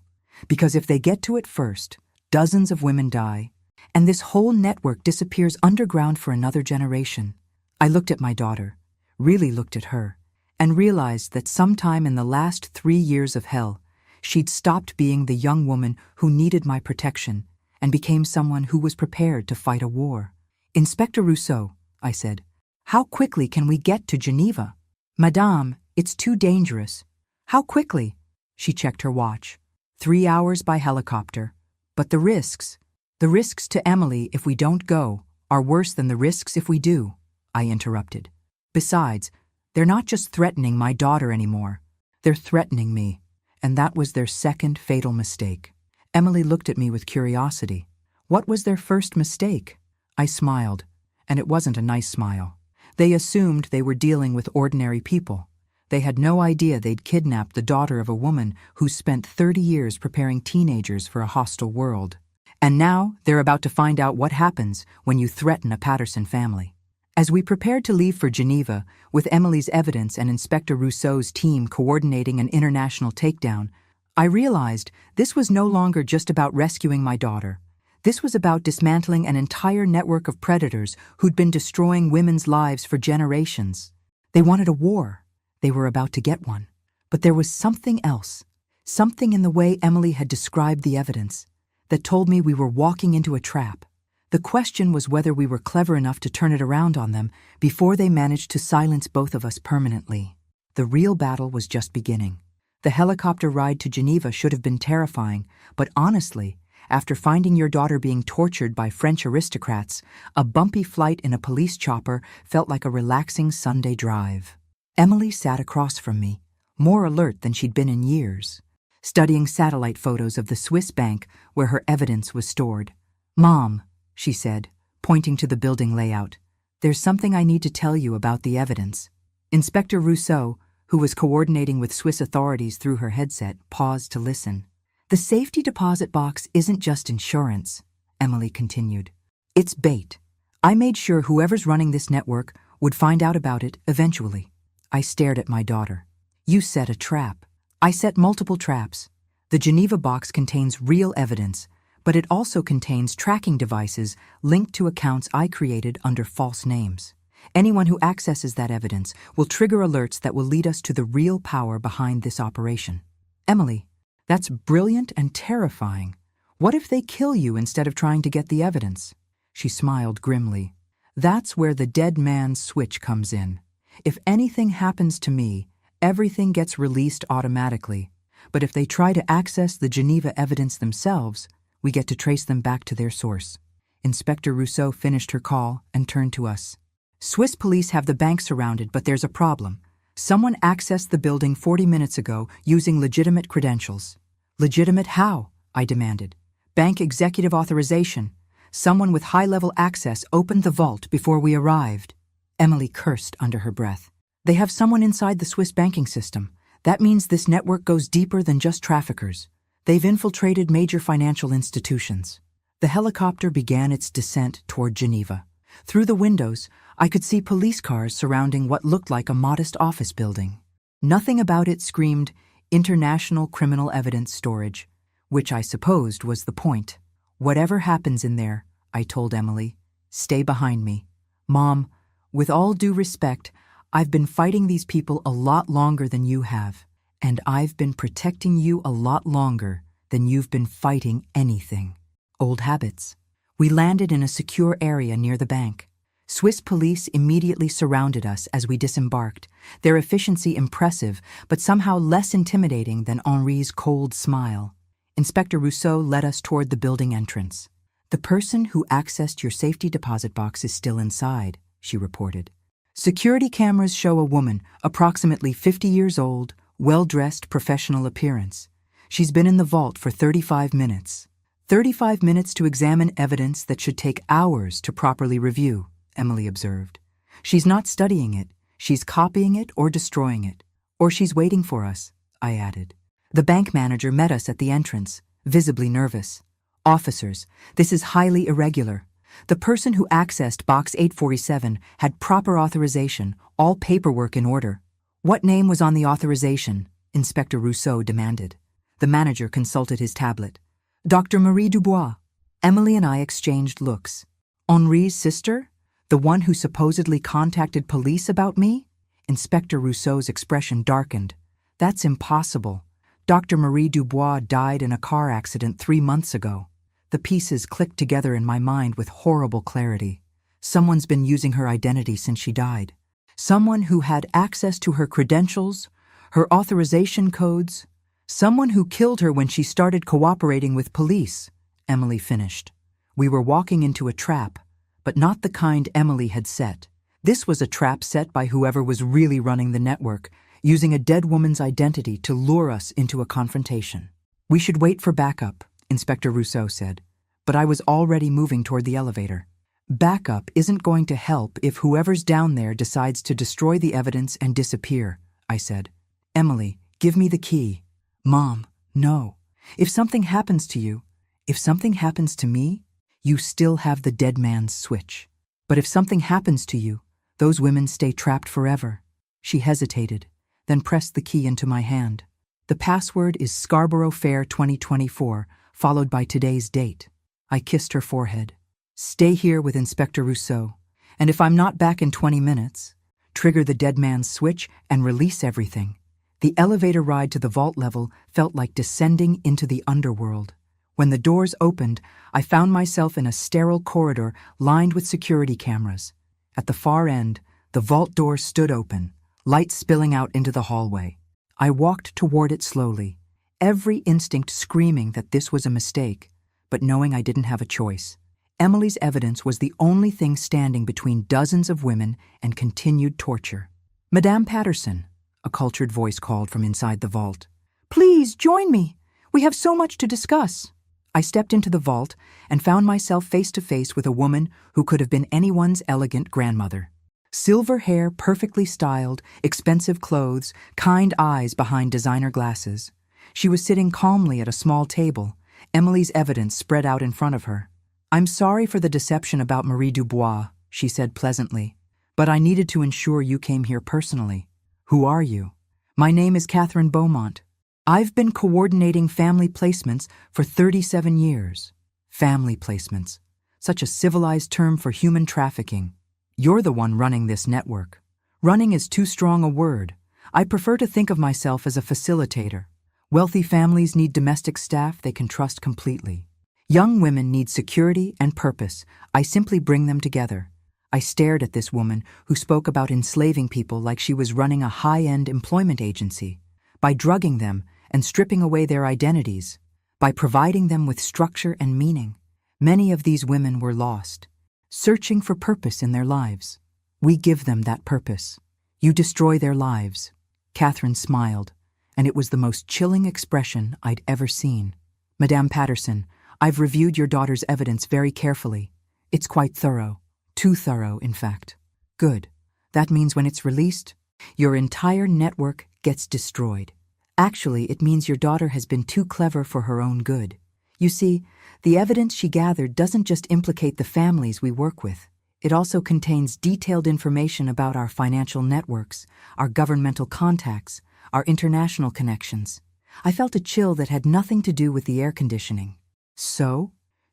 Because if they get to it first, dozens of women die, and this whole network disappears underground for another generation." I looked at my daughter, really looked at her, and realized that sometime in the last 3 years of hell, she'd stopped being the young woman who needed my protection and became someone who was prepared to fight a war. "Inspector Rousseau," I said, "how quickly can we get to Geneva?" "Madame, it's too dangerous." "How quickly?" She checked her watch. 3 hours by helicopter. "But the risks to Emily if we don't go are worse than the risks if we do," I interrupted. "Besides, they're not just threatening my daughter anymore. They're threatening me, and that was their second fatal mistake." Emily looked at me with curiosity. "What was their first mistake?" I smiled, and it wasn't a nice smile. They assumed they were dealing with ordinary people. They had no idea they'd kidnapped the daughter of a woman who spent 30 years preparing teenagers for a hostile world. And now they're about to find out what happens when you threaten a Patterson family. As we prepared to leave for Geneva, with Emily's evidence and Inspector Rousseau's team coordinating an international takedown, I realized this was no longer just about rescuing my daughter. This was about dismantling an entire network of predators who'd been destroying women's lives for generations. They wanted a war. They were about to get one. But there was something else, something in the way Emily had described the evidence, that told me we were walking into a trap. The question was whether we were clever enough to turn it around on them before they managed to silence both of us permanently. The real battle was just beginning. The helicopter ride to Geneva should have been terrifying, but honestly, after finding your daughter being tortured by French aristocrats, a bumpy flight in a police chopper felt like a relaxing Sunday drive. Emily sat across from me, more alert than she'd been in years, studying satellite photos of the Swiss bank where her evidence was stored. "Mom," she said, pointing to the building layout, "there's something I need to tell you about the evidence." Inspector Rousseau, who was coordinating with Swiss authorities through her headset, paused to listen. "The safety deposit box isn't just insurance," Emily continued. "It's bait. I made sure whoever's running this network would find out about it eventually." I stared at my daughter. "You set a trap." "I set multiple traps. The Geneva box contains real evidence, but it also contains tracking devices linked to accounts I created under false names. Anyone who accesses that evidence will trigger alerts that will lead us to the real power behind this operation." "Emily, that's brilliant and terrifying. What if they kill you instead of trying to get the evidence?" She smiled grimly. "That's where the dead man's switch comes in. If anything happens to me, everything gets released automatically. But if they try to access the Geneva evidence themselves, we get to trace them back to their source." Inspector Rousseau finished her call and turned to us. "Swiss police have the bank surrounded, but there's a problem. Someone accessed the building 40 minutes ago using legitimate credentials. Legitimate how? I demanded. Bank executive authorization. Someone with high-level access opened the vault before we arrived. Emily cursed under her breath. They have someone inside the Swiss banking system. That means this network goes deeper than just traffickers. They've infiltrated major financial institutions. The helicopter began its descent toward Geneva. Through the windows, I could see police cars surrounding what looked like a modest office building. Nothing about it screamed international criminal evidence storage, which I supposed was the point. Whatever happens in there, I told Emily, stay behind me. Mom, with all due respect, I've been fighting these people a lot longer than you have, and I've been protecting you a lot longer than you've been fighting anything. Old habits. We landed in a secure area near the bank. Swiss police immediately surrounded us as we disembarked, their efficiency impressive, but somehow less intimidating than Henri's cold smile. Inspector Rousseau led us toward the building entrance. The person who accessed your safety deposit box is still inside, she reported. Security cameras show a woman, approximately 50 years old, well-dressed, professional appearance. She's been in the vault for 35 minutes. 35 minutes to examine evidence that should take hours to properly review, Emily observed. She's not studying it, she's copying it or destroying it. Or she's waiting for us, I added. The bank manager met us at the entrance, visibly nervous. Officers, this is highly irregular. The person who accessed Box 847 had proper authorization, all paperwork in order. What name was on the authorization? Inspector Rousseau demanded. The manager consulted his tablet. Dr. Marie Dubois. Emily and I exchanged looks. Henri's sister? The one who supposedly contacted police about me? Inspector Rousseau's expression darkened. That's impossible. Dr. Marie Dubois died in a car accident 3 months ago. The pieces clicked together in my mind with horrible clarity. Someone's been using her identity since she died. Someone who had access to her credentials, her authorization codes. Someone who killed her when she started cooperating with police, Emily finished. We were walking into a trap, but not the kind Emily had set. This was a trap set by whoever was really running the network, using a dead woman's identity to lure us into a confrontation. We should wait for backup, Inspector Rousseau said, but I was already moving toward the elevator. Backup isn't going to help if whoever's down there decides to destroy the evidence and disappear, I said. Emily, give me the key. Mom, no. If something happens to you, if something happens to me, you still have the dead man's switch. But if something happens to you, those women stay trapped forever. She hesitated, then pressed the key into my hand. The password is Scarborough Fair 2024, followed by today's date. I kissed her forehead. Stay here with Inspector Rousseau, and if I'm not back in 20 minutes, trigger the dead man's switch and release everything. The elevator ride to the vault level felt like descending into the underworld. When the doors opened, I found myself in a sterile corridor lined with security cameras. At the far end, the vault door stood open, light spilling out into the hallway. I walked toward it slowly, every instinct screaming that this was a mistake, but knowing I didn't have a choice. Emily's evidence was the only thing standing between dozens of women and continued torture. Madame Patterson, a cultured voice called from inside the vault. Please join me. We have so much to discuss. I stepped into the vault and found myself face to face with a woman who could have been anyone's elegant grandmother. Silver hair, perfectly styled, expensive clothes, kind eyes behind designer glasses. She was sitting calmly at a small table, Emily's evidence spread out in front of her. I'm sorry for the deception about Marie Dubois, she said pleasantly, but I needed to ensure you came here personally. Who are you? My name is Catherine Beaumont. I've been coordinating family placements for 37 years. Family placements. Such a civilized term for human trafficking. You're the one running this network. Running is too strong a word. I prefer to think of myself as a facilitator. Wealthy families need domestic staff they can trust completely. Young women need security and purpose. I simply bring them together. I stared at this woman who spoke about enslaving people like she was running a high-end employment agency. By drugging them and stripping away their identities, by providing them with structure and meaning, many of these women were lost, searching for purpose in their lives. We give them that purpose. You destroy their lives. Catherine smiled. and it was the most chilling expression I'd ever seen. "Madame Patterson, I've reviewed your daughter's evidence very carefully. It's quite thorough. Too thorough, in fact." "Good. That means when it's released, your entire network gets destroyed. Actually, it means your daughter has been too clever for her own good. You see, the evidence she gathered doesn't just implicate the families we work with. It also contains detailed information about our financial networks, our governmental contacts, our international connections." I felt a chill that had nothing to do with the air conditioning. So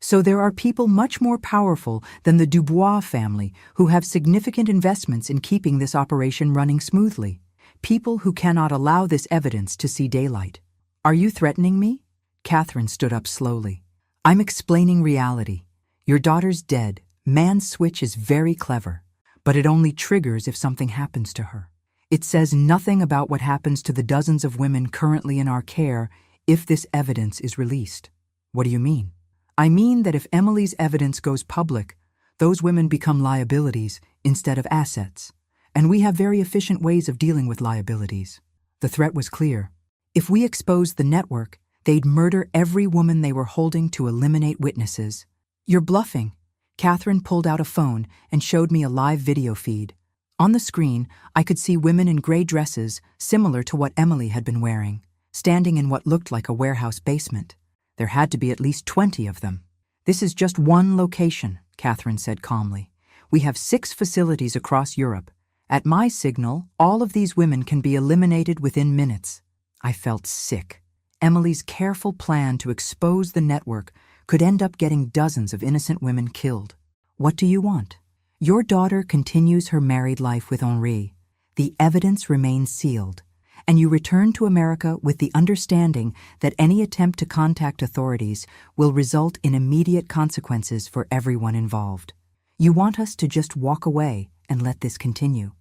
there are people much more powerful than the Dubois family who have significant investments in keeping this operation running smoothly. People who cannot allow this evidence to see daylight. "Are you threatening me?" Catherine stood up slowly. "I'm explaining reality. Your daughter's dead. Man's switch is very clever, but it only triggers if something happens to her. It says nothing about what happens to the dozens of women currently in our care if this evidence is released." "What do you mean?" "I mean that if Emily's evidence goes public, those women become liabilities instead of assets. And we have very efficient ways of dealing with liabilities." The threat was clear. If we exposed the network, they'd murder every woman they were holding to eliminate witnesses. "You're bluffing." Catherine pulled out a phone and showed me a live video feed. On the screen, I could see women in gray dresses similar to what Emily had been wearing, standing in what looked like a warehouse basement. There had to be at least 20 of them. "This is just one location," Catherine said calmly. "We have 6 facilities across Europe. At my signal, all of these women can be eliminated within minutes." I felt sick. Emily's careful plan to expose the network could end up getting dozens of innocent women killed. "What do you want?" "Your daughter continues her married life with Henri. The evidence remains sealed, and you return to America with the understanding that any attempt to contact authorities will result in immediate consequences for everyone involved. You want us to just walk away and let this continue.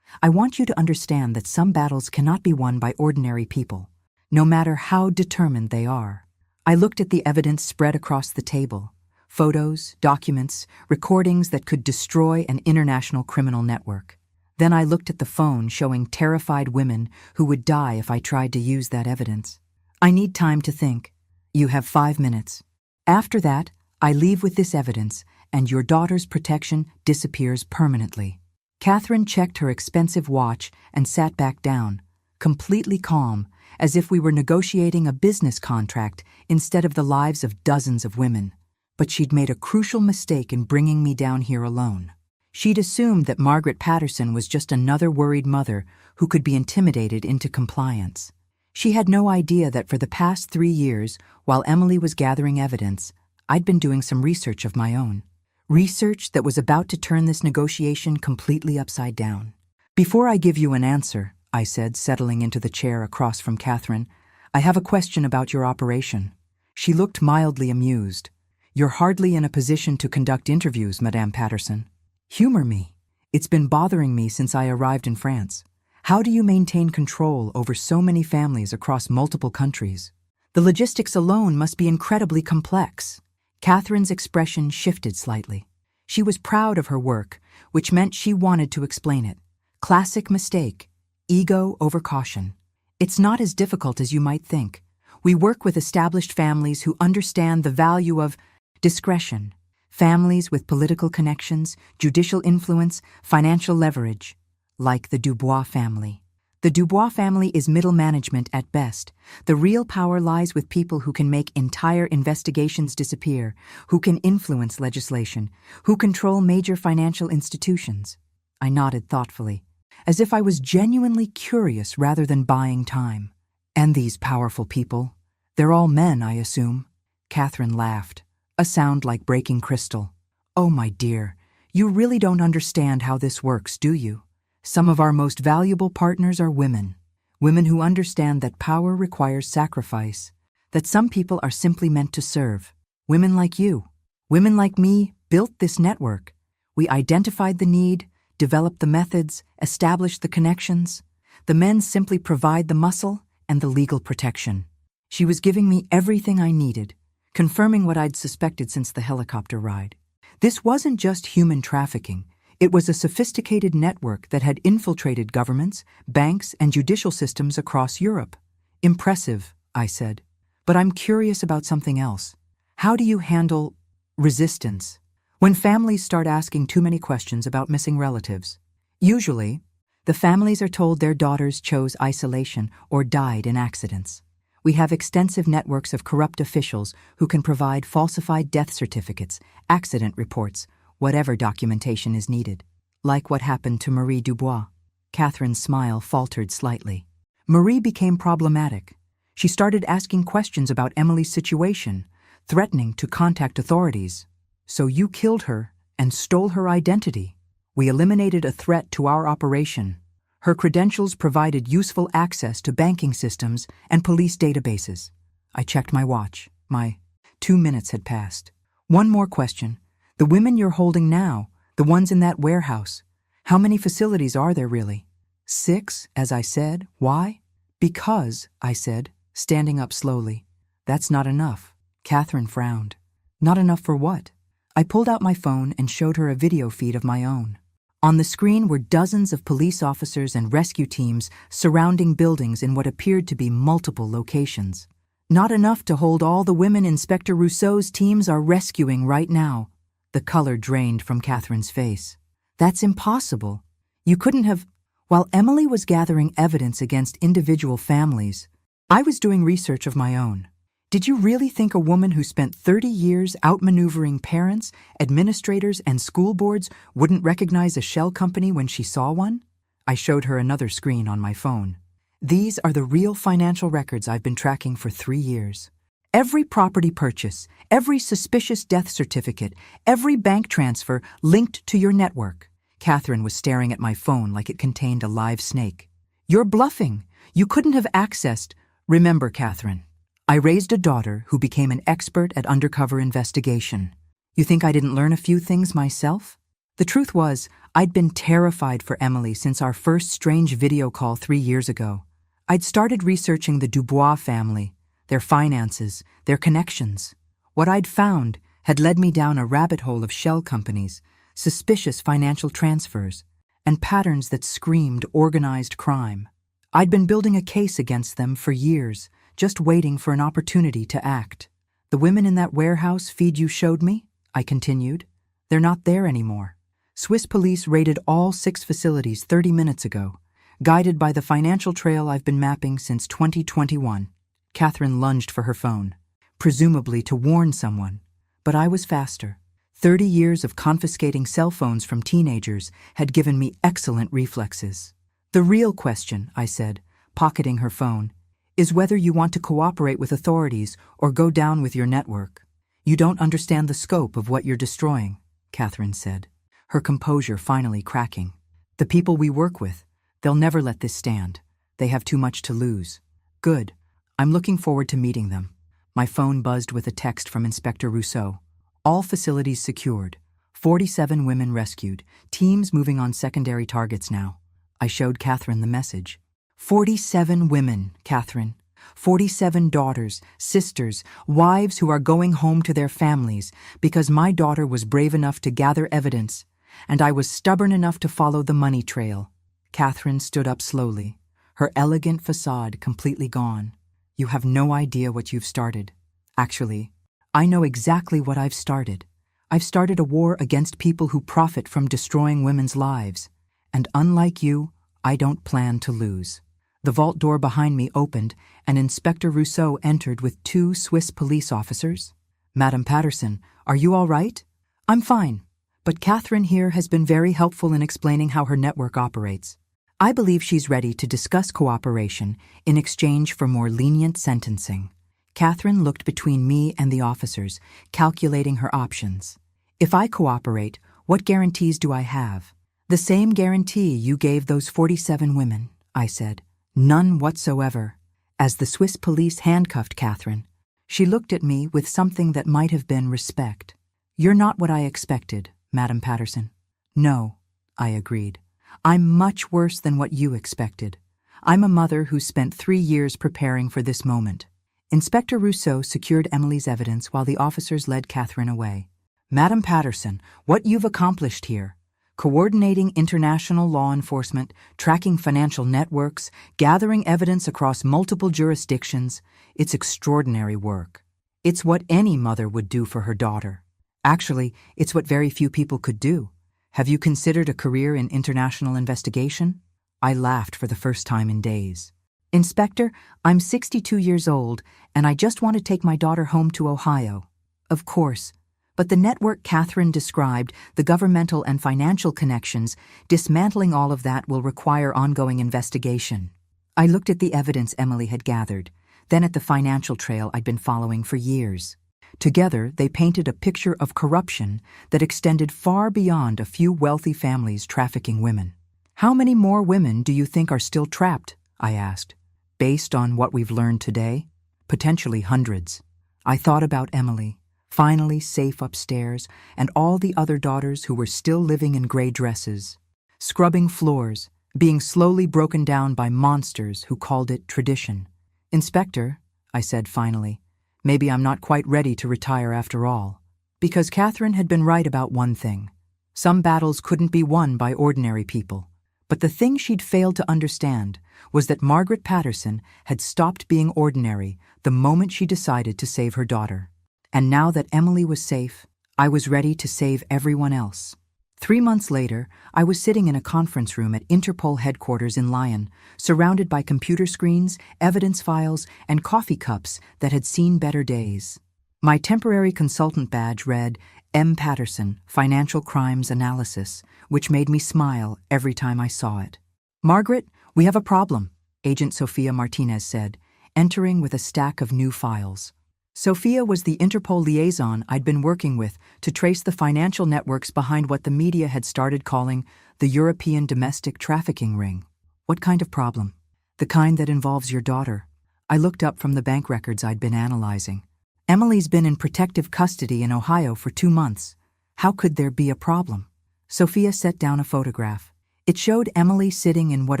I want you to understand that some battles cannot be won by ordinary people, no matter how determined they are." I looked at the evidence spread across the table. Photos, documents, recordings that could destroy an international criminal network. Then I looked at the phone showing terrified women who would die if I tried to use that evidence. "I need time to think." "You have 5 minutes. After that, I leave with this evidence, and your daughter's protection disappears permanently." Catherine checked her expensive watch and sat back down, completely calm, as if we were negotiating a business contract instead of the lives of dozens of women. But she'd made a crucial mistake in bringing me down here alone. She'd assumed that Margaret Patterson was just another worried mother who could be intimidated into compliance. She had no idea that for the past 3 years, while Emily was gathering evidence, I'd been doing some research of my own. Research that was about to turn this negotiation completely upside down. "Before I give you an answer," I said, settling into the chair across from Catherine, "I have a question about your operation." She looked mildly amused. "You're hardly in a position to conduct interviews, Madame Patterson. Humor me. It's been bothering me since I arrived in France. How do you maintain control over so many families across multiple countries? The logistics alone must be incredibly complex." Catherine's expression shifted slightly. She was proud of her work, which meant she wanted to explain it. Classic mistake. Ego over caution. "It's not as difficult as you might think. We work with established families who understand the value of discretion. Families with political connections, judicial influence, financial leverage. Like the Dubois family. The Dubois family is middle management at best. The real power lies with people who can make entire investigations disappear, who can influence legislation, who control major financial institutions." I nodded thoughtfully, as if I was genuinely curious rather than buying time. "And these powerful people? They're all men, I assume." Catherine laughed, a sound like breaking crystal. "Oh, my dear, you really don't understand how this works, do you? Some of our most valuable partners are women. Women who understand that power requires sacrifice, that some people are simply meant to serve. Women like you, women like me, built this network. We identified the need, developed the methods, established the connections. The men simply provide the muscle and the legal protection." She was giving me everything I needed, confirming what I'd suspected since the helicopter ride. This wasn't just human trafficking. It was a sophisticated network that had infiltrated governments, banks, and judicial systems across Europe. Impressive, I said. But I'm curious about something else. How do you handle resistance when families start asking too many questions about missing relatives? Usually, the families are told their daughters chose isolation or died in accidents. We have extensive networks of corrupt officials who can provide falsified death certificates, accident reports, whatever documentation is needed. Like what happened to Marie Dubois. Catherine's smile faltered slightly. Marie became problematic. She started asking questions about Emily's situation, threatening to contact authorities. So you killed her and stole her identity. We eliminated a threat to our operation. Her credentials provided useful access to banking systems and police databases. I checked my watch. My 2 minutes had passed. One more question. The women you're holding now, the ones in that warehouse, how many facilities are there really? 6, as I said. Why? Because, I said, standing up slowly. That's not enough. Catherine frowned. Not enough for what? I pulled out my phone and showed her a video feed of my own. On the screen were dozens of police officers and rescue teams surrounding buildings in what appeared to be multiple locations. Not enough to hold all the women Inspector Rousseau's teams are rescuing right now. The color drained from Catherine's face. That's impossible. You couldn't have... While Emily was gathering evidence against individual families, I was doing research of my own. Did you really think a woman who spent 30 years outmaneuvering parents, administrators, and school boards wouldn't recognize a shell company when she saw one? I showed her another screen on my phone. These are the real financial records I've been tracking for 3 years. Every property purchase, every suspicious death certificate, every bank transfer linked to your network. Catherine was staring at my phone like it contained a live snake. You're bluffing. You couldn't have accessed... Remember, Catherine, I raised a daughter who became an expert at undercover investigation. You think I didn't learn a few things myself? The truth was, I'd been terrified for Emily since our first strange video call 3 years ago. I'd started researching the Dubois family, their finances, their connections. What I'd found had led me down a rabbit hole of shell companies, suspicious financial transfers, and patterns that screamed organized crime. I'd been building a case against them for years, just waiting for an opportunity to act. The women in that warehouse feed you showed me, I continued. They're not there anymore. Swiss police raided all 6 facilities 30 minutes ago, guided by the financial trail I've been mapping since 2021. Catherine lunged for her phone, presumably to warn someone, but I was faster. 30 years of confiscating cell phones from teenagers had given me excellent reflexes. The real question, I said, pocketing her phone, is whether you want to cooperate with authorities or go down with your network. You don't understand the scope of what you're destroying, Catherine said, her composure finally cracking. The people we work with, they'll never let this stand. They have too much to lose. Good. I'm looking forward to meeting them. My phone buzzed with a text from Inspector Rousseau. All facilities secured. 47 women rescued. Teams moving on secondary targets now. I showed Catherine the message. 47 women, Catherine. 47 daughters, sisters, wives who are going home to their families because my daughter was brave enough to gather evidence, and I was stubborn enough to follow the money trail. Catherine stood up slowly, her elegant facade completely gone. You have no idea what you've started. Actually, I know exactly what I've started. I've started a war against people who profit from destroying women's lives. And unlike you, I don't plan to lose. The vault door behind me opened, and Inspector Rousseau entered with 2 Swiss police officers. Madam Patterson, are you all right? I'm fine, but Catherine here has been very helpful in explaining how her network operates. I believe she's ready to discuss cooperation in exchange for more lenient sentencing. Catherine looked between me and the officers, calculating her options. If I cooperate, what guarantees do I have? The same guarantee you gave those 47 women, I said. None whatsoever. As the Swiss police handcuffed Catherine, she looked at me with something that might have been respect. You're not what I expected, Madam Patterson. No, I agreed. I'm much worse than what you expected. I'm a mother who spent 3 years preparing for this moment. Inspector Rousseau secured Emily's evidence while the officers led Catherine away. Madam Patterson, what you've accomplished here. coordinating international law enforcement, tracking financial networks, gathering evidence across multiple jurisdictions. It's extraordinary work. It's what any mother would do for her daughter. Actually, it's what very few people could do. Have you considered a career in international investigation? I laughed for the first time in days. Inspector, I'm 62 years old, and I just want to take my daughter home to Ohio. Of course. But the network Catherine described, the governmental and financial connections, dismantling all of that will require ongoing investigation. I looked at the evidence Emily had gathered, then at the financial trail I'd been following for years. Together, they painted a picture of corruption that extended far beyond a few wealthy families trafficking women. How many more women do you think are still trapped? I asked. Based on what we've learned today? Potentially hundreds. I thought about Emily, finally safe upstairs, and all the other daughters who were still living in gray dresses, scrubbing floors, being slowly broken down by monsters who called it tradition. Inspector, I said finally, maybe I'm not quite ready to retire after all. Because Catherine had been right about one thing. Some battles couldn't be won by ordinary people. But the thing she'd failed to understand was that Margaret Patterson had stopped being ordinary the moment she decided to save her daughter. And now that Emily was safe, I was ready to save everyone else. 3 months later, I was sitting in a conference room at Interpol headquarters in Lyon, surrounded by computer screens, evidence files, and coffee cups that had seen better days. My temporary consultant badge read, M. Patterson, Financial Crimes Analysis, which made me smile every time I saw it. Margaret, we have a problem, Agent Sofia Martinez said, entering with a stack of new files. Sofia was the Interpol liaison I'd been working with to trace the financial networks behind what the media had started calling the European domestic trafficking ring. What kind of problem? The kind that involves your daughter. I looked up from the bank records I'd been analyzing. Emily's been in protective custody in Ohio for 2 months. How could there be a problem? Sofia set down a photograph. It showed Emily sitting in what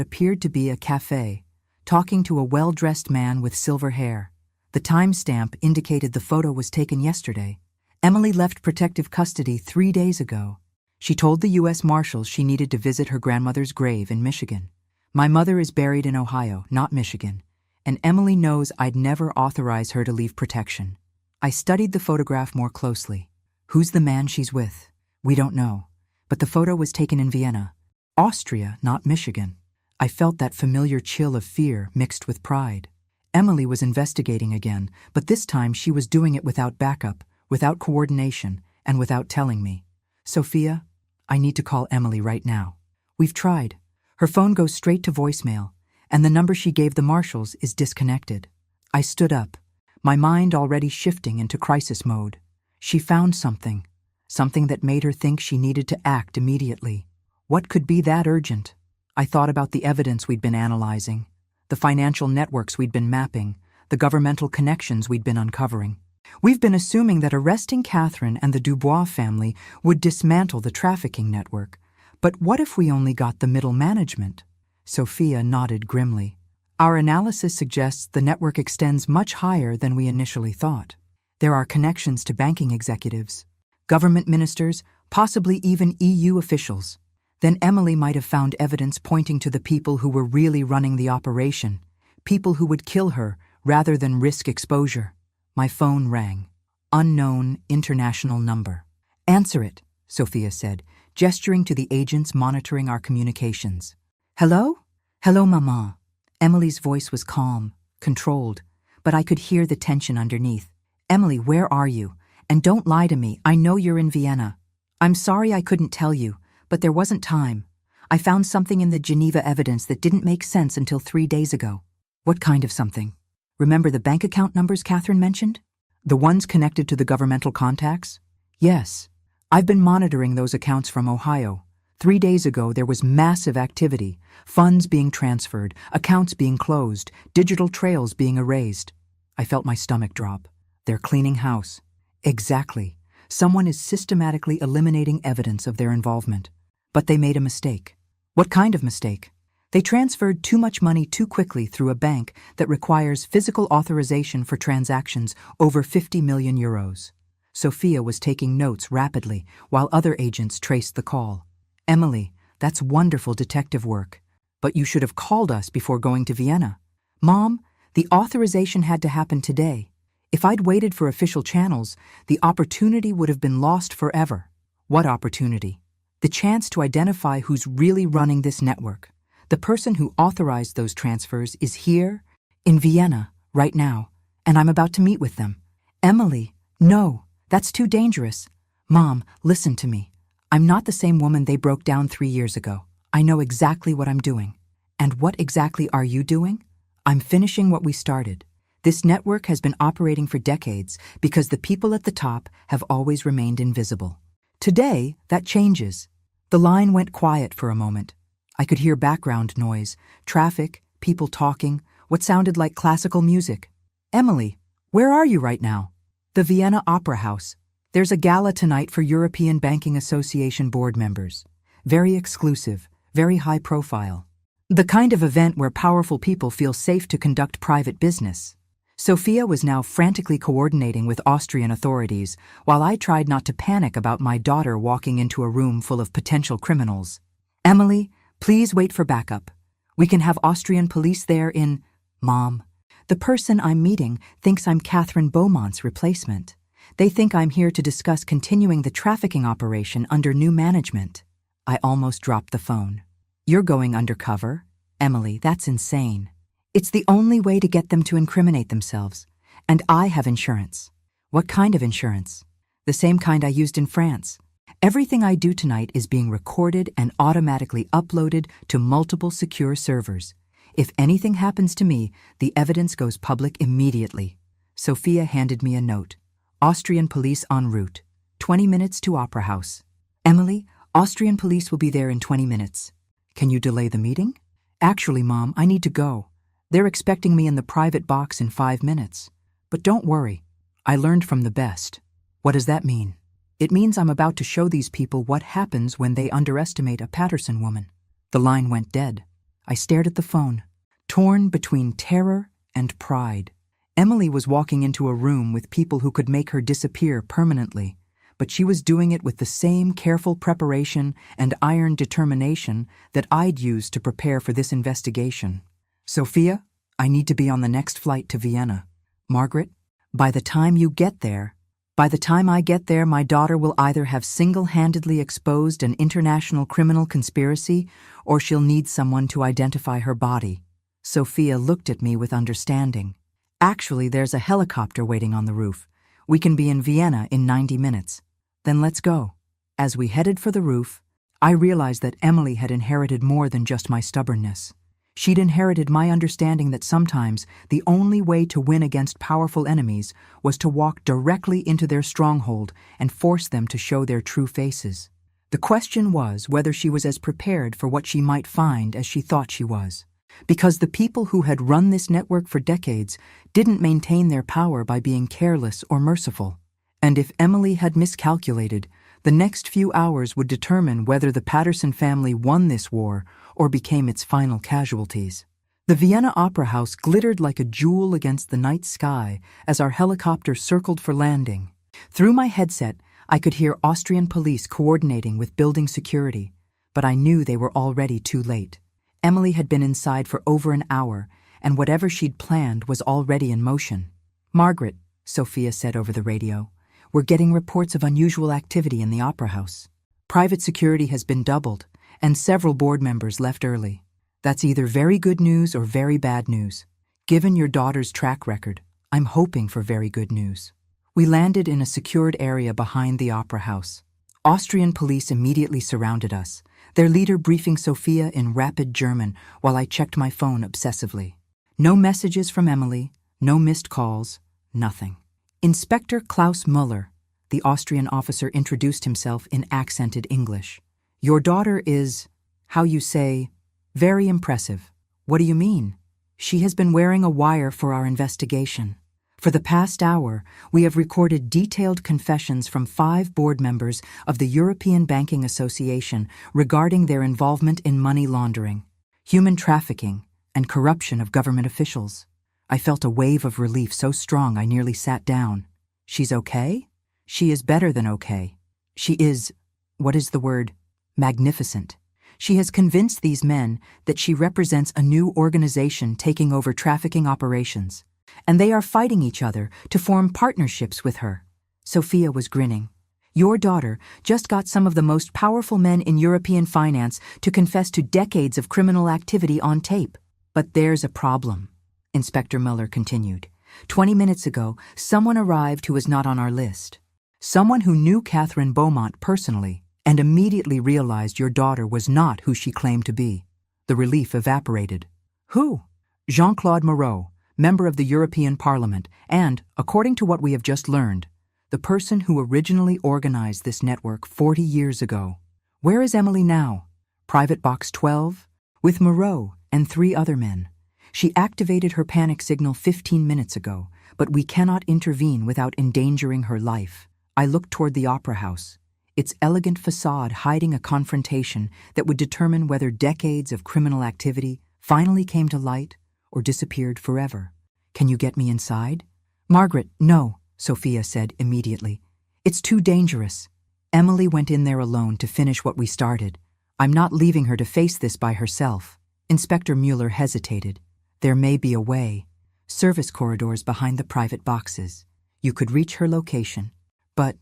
appeared to be a cafe, talking to a well-dressed man with silver hair. The timestamp indicated the photo was taken yesterday. Emily left protective custody 3 days ago. She told the U.S. Marshals she needed to visit her grandmother's grave in Michigan. My mother is buried in Ohio, not Michigan, and Emily knows I'd never authorize her to leave protection. I studied the photograph more closely. Who's the man she's with? We don't know. But the photo was taken in Vienna, Austria, not Michigan. I felt that familiar chill of fear mixed with pride. Emily was investigating again, but this time she was doing it without backup, without coordination, and without telling me. Sofia, I need to call Emily right now. We've tried. Her phone goes straight to voicemail, and the number she gave the marshals is disconnected. I stood up, my mind already shifting into crisis mode. She found something that made her think she needed to act immediately. What could be that urgent? I thought about the evidence we'd been analyzing, the financial networks we'd been mapping, the governmental connections we'd been uncovering. We've been assuming that arresting Catherine and the Dubois family would dismantle the trafficking network. But what if we only got the middle management? Sofia nodded grimly. Our analysis suggests the network extends much higher than we initially thought. There are connections to banking executives, government ministers, possibly even EU officials. Then Emily might have found evidence pointing to the people who were really running the operation, people who would kill her rather than risk exposure. My phone rang. Unknown international number. Answer it, Sofia said, gesturing to the agents monitoring our communications. Hello? Hello, Mama. Emily's voice was calm, controlled, but I could hear the tension underneath. Emily, where are you? And don't lie to me, I know you're in Vienna. I'm sorry I couldn't tell you, but there wasn't time. I found something in the Geneva evidence that didn't make sense until 3 days ago. What kind of something? Remember the bank account numbers Catherine mentioned? The ones connected to the governmental contacts? Yes. I've been monitoring those accounts from Ohio. 3 days ago there was massive activity, funds being transferred, accounts being closed, digital trails being erased. I felt my stomach drop. They're cleaning house. Exactly. Someone is systematically eliminating evidence of their involvement. But they made a mistake. What kind of mistake? They transferred too much money too quickly through a bank that requires physical authorization for transactions over 50 million euros. Sofia was taking notes rapidly while other agents traced the call. Emily, that's wonderful detective work. But you should have called us before going to Vienna. Mom, the authorization had to happen today. If I'd waited for official channels, the opportunity would have been lost forever. What opportunity? The chance to identify who's really running this network. The person who authorized those transfers is here, in Vienna, right now, and I'm about to meet with them. Emily, no, that's too dangerous. Mom, listen to me. I'm not the same woman they broke down 3 years ago. I know exactly what I'm doing. And what exactly are you doing? I'm finishing what we started. This network has been operating for decades because the people at the top have always remained invisible. Today, that changes. The line went quiet for a moment. I could hear background noise, traffic, people talking, what sounded like classical music. Emily, where are you right now? The Vienna Opera House. There's a gala tonight for European Banking Association board members. Very exclusive, very high profile. The kind of event where powerful people feel safe to conduct private business. Sophia was now frantically coordinating with Austrian authorities, while I tried not to panic about my daughter walking into a room full of potential criminals. Emily, please wait for backup. We can have Austrian police there in... Mom, the person I'm meeting thinks I'm Catherine Beaumont's replacement. They think I'm here to discuss continuing the trafficking operation under new management. I almost dropped the phone. You're going undercover? Emily, that's insane. It's the only way to get them to incriminate themselves. And I have insurance. What kind of insurance? The same kind I used in France. Everything I do tonight is being recorded and automatically uploaded to multiple secure servers. If anything happens to me, the evidence goes public immediately. Sophia handed me a note. Austrian police en route. 20 minutes to Opera House. Emily, Austrian police will be there in 20 minutes. Can you delay the meeting? Actually, Mom, I need to go. They're expecting me in the private box in 5 minutes. But don't worry. I learned from the best. What does that mean? It means I'm about to show these people what happens when they underestimate a Patterson woman. The line went dead. I stared at the phone, torn between terror and pride. Emily was walking into a room with people who could make her disappear permanently, but she was doing it with the same careful preparation and iron determination that I'd used to prepare for this investigation. Sophia, I need to be on the next flight to Vienna. Margaret, by the time I get there, my daughter will either have single-handedly exposed an international criminal conspiracy or she'll need someone to identify her body. Sophia looked at me with understanding. Actually, there's a helicopter waiting on the roof. We can be in Vienna in 90 minutes. Then let's go. As we headed for the roof, I realized that Emily had inherited more than just my stubbornness. She'd inherited my understanding that sometimes the only way to win against powerful enemies was to walk directly into their stronghold and force them to show their true faces. The question was whether she was as prepared for what she might find as she thought she was. Because the people who had run this network for decades didn't maintain their power by being careless or merciful. And if Emily had miscalculated, the next few hours would determine whether the Patterson family won this war or became its final casualties. The Vienna Opera House glittered like a jewel against the night sky as our helicopter circled for landing. Through my headset, I could hear Austrian police coordinating with building security, but I knew they were already too late. Emily had been inside for over an hour, and whatever she'd planned was already in motion. Margaret, Sophia said over the radio, we're getting reports of unusual activity in the Opera House. Private security has been doubled, and several board members left early. That's either very good news or very bad news. Given your daughter's track record, I'm hoping for very good news. We landed in a secured area behind the Opera House. Austrian police immediately surrounded us, their leader briefing Sophia in rapid German while I checked my phone obsessively. No messages from Emily, no missed calls, nothing. Inspector Klaus Muller, the Austrian officer, introduced himself in accented English. Your daughter is, how you say, very impressive. What do you mean? She has been wearing a wire for our investigation. For the past hour, we have recorded detailed confessions from 5 board members of the European Banking Association regarding their involvement in money laundering, human trafficking, and corruption of government officials. I felt a wave of relief so strong I nearly sat down. She's okay? She is better than okay. She is, what is the word? magnificent. She has convinced these men that she represents a new organization taking over trafficking operations, and they are fighting each other to form partnerships with her. Sophia was grinning. Your daughter just got some of the most powerful men in European finance to confess to decades of criminal activity on tape. But there's a problem, Inspector Muller continued. 20 minutes ago, someone arrived who was not on our list. Someone who knew Catherine Beaumont personally and immediately realized your daughter was not who she claimed to be. The relief evaporated. Who? Jean-Claude Moreau, member of the European Parliament, and, according to what we have just learned, the person who originally organized this network 40 years ago. Where is Emily now? Private Box 12? With Moreau and 3 other men. She activated her panic signal 15 minutes ago, but we cannot intervene without endangering her life. I looked toward the Opera House, its elegant facade hiding a confrontation that would determine whether decades of criminal activity finally came to light or disappeared forever. Can you get me inside? Margaret, no, Sophia said immediately. It's too dangerous. Emily went in there alone to finish what we started. I'm not leaving her to face this by herself. Inspector Mueller hesitated. There may be a way. Service corridors behind the private boxes. You could reach her location. But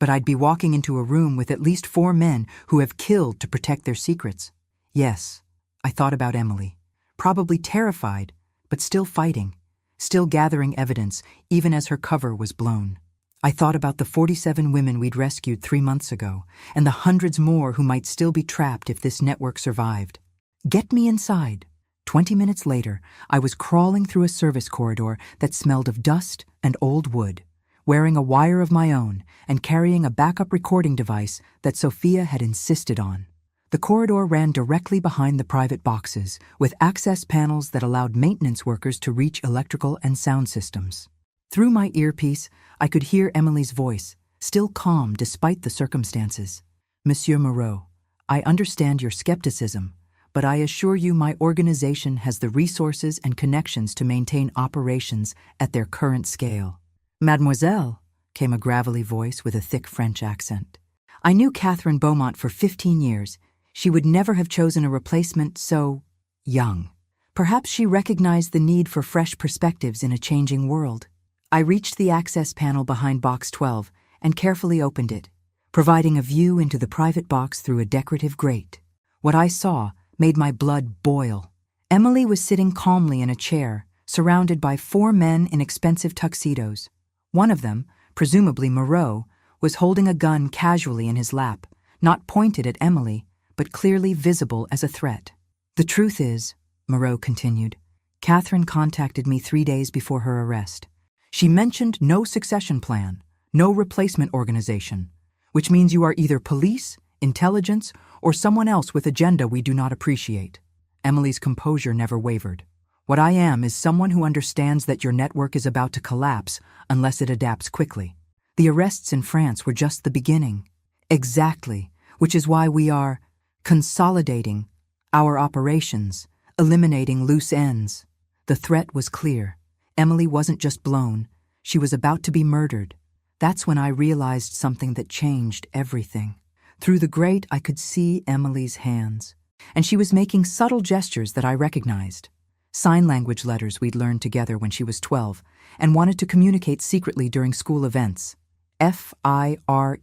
I'd be walking into a room with at least 4 men who have killed to protect their secrets. Yes, I thought about Emily. Probably terrified, but still fighting. Still gathering evidence, even as her cover was blown. I thought about the 47 women we'd rescued 3 months ago, and the hundreds more who might still be trapped if this network survived. Get me inside. 20 minutes later, I was crawling through a service corridor that smelled of dust and old wood, wearing a wire of my own and carrying a backup recording device that Sophia had insisted on. The corridor ran directly behind the private boxes, with access panels that allowed maintenance workers to reach electrical and sound systems. Through my earpiece, I could hear Emily's voice, still calm despite the circumstances. Monsieur Moreau, I understand your skepticism, but I assure you my organization has the resources and connections to maintain operations at their current scale. Mademoiselle, came a gravelly voice with a thick French accent. I knew Catherine Beaumont for 15 years. She would never have chosen a replacement so young. Perhaps she recognized the need for fresh perspectives in a changing world. I reached the access panel behind Box 12 and carefully opened it, providing a view into the private box through a decorative grate. What I saw made my blood boil. Emily was sitting calmly in a chair, surrounded by 4 men in expensive tuxedos. One of them, presumably Moreau, was holding a gun casually in his lap, not pointed at Emily, but clearly visible as a threat. The truth is, Moreau continued, Catherine contacted me 3 days before her arrest. She mentioned no succession plan, no replacement organization, which means you are either police, intelligence, or someone else with agenda we do not appreciate. Emily's composure never wavered. What I am is someone who understands that your network is about to collapse unless it adapts quickly. The arrests in France were just the beginning. Exactly, which is why we are consolidating our operations, eliminating loose ends. The threat was clear. Emily wasn't just blown. She was about to be murdered. That's when I realized something that changed everything. Through the grate, I could see Emily's hands, and she was making subtle gestures that I recognized. Sign language letters we'd learned together when she was 12 and wanted to communicate secretly during school events. FIREEXIT.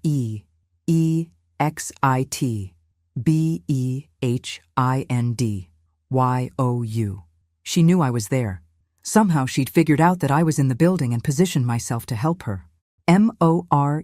BEHIND YOU. She knew I was there. Somehow she'd figured out that I was in the building and positioned myself to help her. MOREAUGUNLAP.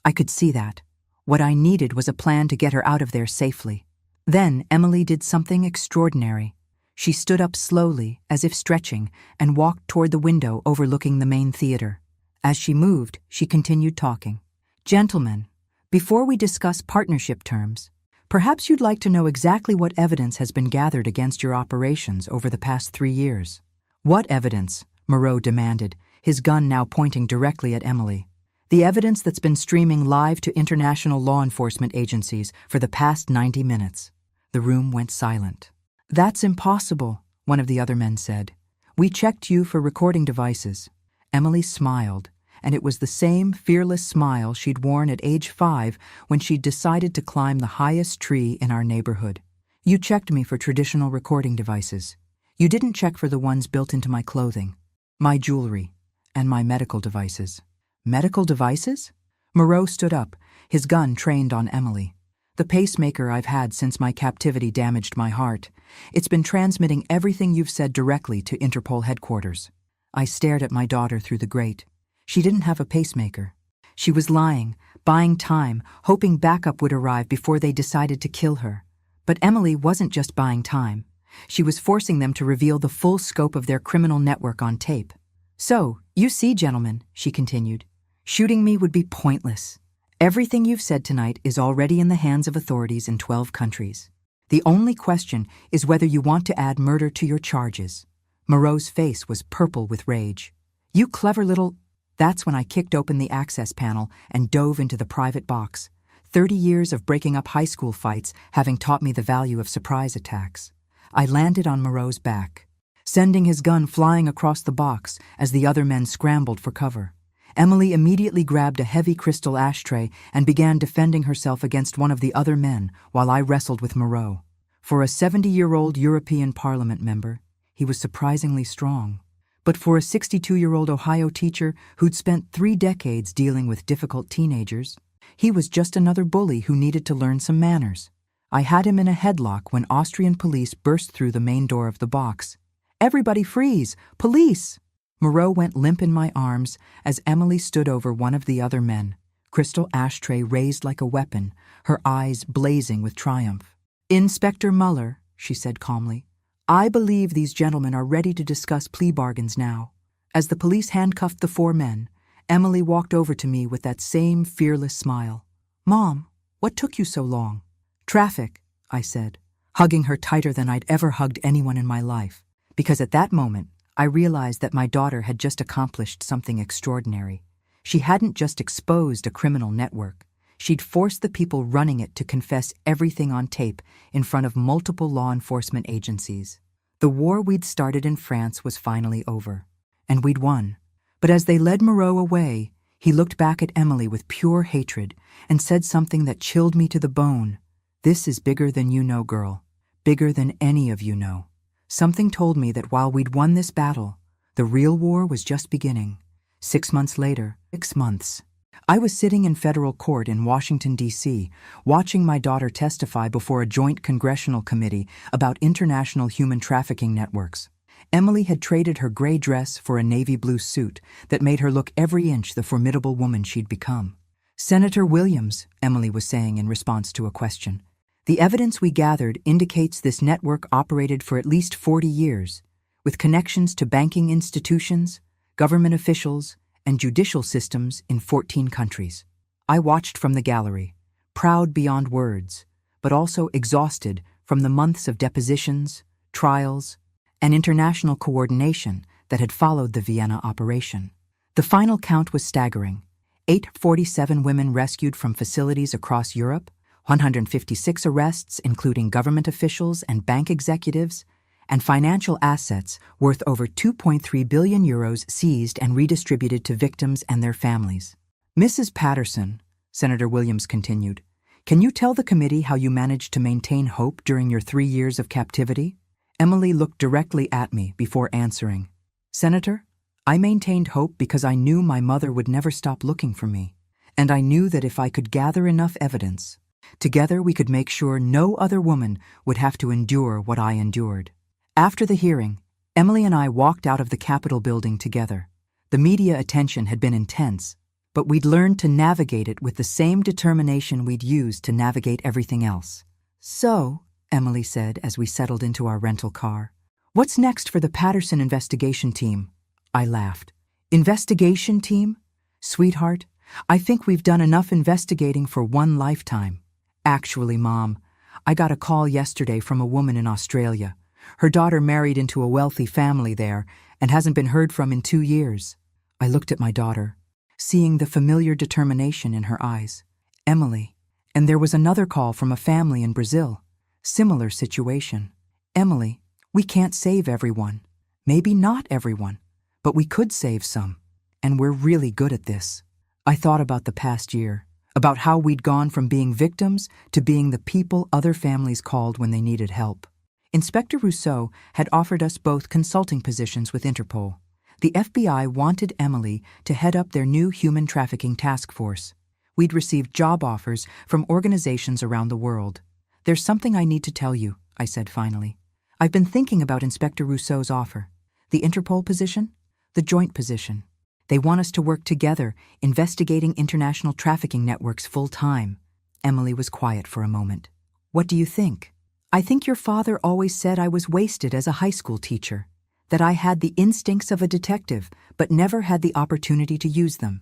I could see that. What I needed was a plan to get her out of there safely. Then Emily did something extraordinary. She stood up slowly, as if stretching, and walked toward the window overlooking the main theater. As she moved, she continued talking. Gentlemen, before we discuss partnership terms, perhaps you'd like to know exactly what evidence has been gathered against your operations over the past 3 years. What evidence? Moreau demanded, his gun now pointing directly at Emily. The evidence that's been streaming live to international law enforcement agencies for the past 90 minutes. The room went silent. That's impossible, one of the other men said. We checked you for recording devices. Emily smiled, and it was the same fearless smile she'd worn at age 5 when she'd decided to climb the highest tree in our neighborhood. You checked me for traditional recording devices. You didn't check for the ones built into my clothing, my jewelry, and my medical devices. Medical devices? Moreau stood up, his gun trained on Emily. The pacemaker I've had since my captivity damaged my heart. It's been transmitting everything you've said directly to Interpol headquarters. I stared at my daughter through the grate. She didn't have a pacemaker. She was lying, buying time, hoping backup would arrive before they decided to kill her. But Emily wasn't just buying time. She was forcing them to reveal the full scope of their criminal network on tape. So, you see, gentlemen, she continued, shooting me would be pointless. Everything you've said tonight is already in the hands of authorities in 12 countries. The only question is whether you want to add murder to your charges. Moreau's face was purple with rage. You clever little... That's when I kicked open the access panel and dove into the private box. 30 years of breaking up high school fights having taught me the value of surprise attacks. I landed on Moreau's back, sending his gun flying across the box as the other men scrambled for cover. Emily immediately grabbed a heavy crystal ashtray and began defending herself against one of the other men while I wrestled with Moreau. For a 70-year-old European Parliament member, he was surprisingly strong. But for a 62-year-old Ohio teacher who'd spent 3 decades dealing with difficult teenagers, he was just another bully who needed to learn some manners. I had him in a headlock when Austrian police burst through the main door of the box. "Everybody freeze! Police!" Moreau went limp in my arms as Emily stood over one of the other men, crystal ashtray raised like a weapon, her eyes blazing with triumph. "Inspector Muller," she said calmly, "I believe these gentlemen are ready to discuss plea bargains now." As the police handcuffed the 4 men, Emily walked over to me with that same fearless smile. "Mom, what took you so long?" "Traffic," I said, hugging her tighter than I'd ever hugged anyone in my life, because at that moment, I realized that my daughter had just accomplished something extraordinary. She hadn't just exposed a criminal network. She'd forced the people running it to confess everything on tape in front of multiple law enforcement agencies. The war we'd started in France was finally over, and we'd won. But as they led Moreau away, he looked back at Emily with pure hatred and said something that chilled me to the bone. "This is bigger than you know, girl. Bigger than any of you know." Something told me that while we'd won this battle, the real war was just beginning. 6 months later, 6 months, I was sitting in federal court in Washington, D.C., watching my daughter testify before a joint congressional committee about international human trafficking networks. Emily had traded her gray dress for a navy blue suit that made her look every inch the formidable woman she'd become. "Senator Williams," Emily was saying in response to a question, "the evidence we gathered indicates this network operated for at least 40 years, with connections to banking institutions, government officials, and judicial systems in 14 countries." I watched from the gallery, proud beyond words, but also exhausted from the months of depositions, trials, and international coordination that had followed the Vienna operation. The final count was staggering. 847 women rescued from facilities across Europe, 156 arrests including government officials and bank executives, and financial assets worth over 2.3 billion euros seized and redistributed to victims and their families. "Mrs. Patterson," Senator Williams continued, "can you tell the committee how you managed to maintain hope during your 3 years of captivity?" Emily looked directly at me before answering. "Senator, I maintained hope because I knew my mother would never stop looking for me, and I knew that if I could gather enough evidence, together we could make sure no other woman would have to endure what I endured." After the hearing, Emily and I walked out of the Capitol building together. The media attention had been intense, but we'd learned to navigate it with the same determination we'd used to navigate everything else. "So," Emily said as we settled into our rental car, "what's next for the Patterson investigation team?" I laughed. "Investigation team? Sweetheart, I think we've done enough investigating for one lifetime. Actually, Mom, I got a call yesterday from a woman in Australia. Her daughter married into a wealthy family there and hasn't been heard from in 2 years." I looked at my daughter, seeing the familiar determination in her eyes. "Emily." And there was another call from a family in Brazil. Similar situation. "Emily, we can't save everyone. Maybe not everyone, but we could save some." And we're really good at this. I thought about the past year, about how we'd gone from being victims to being the people other families called when they needed help. Inspector Rousseau had offered us both consulting positions with Interpol. The FBI wanted Emily to head up their new human trafficking task force. We'd received job offers from organizations around the world. "There's something I need to tell you," I said finally. "I've been thinking about Inspector Rousseau's offer. The Interpol position? The joint position. They want us to work together, investigating international trafficking networks full-time." Emily was quiet for a moment. "What do you think?" "I think your father always said I was wasted as a high school teacher, that I had the instincts of a detective, but never had the opportunity to use them.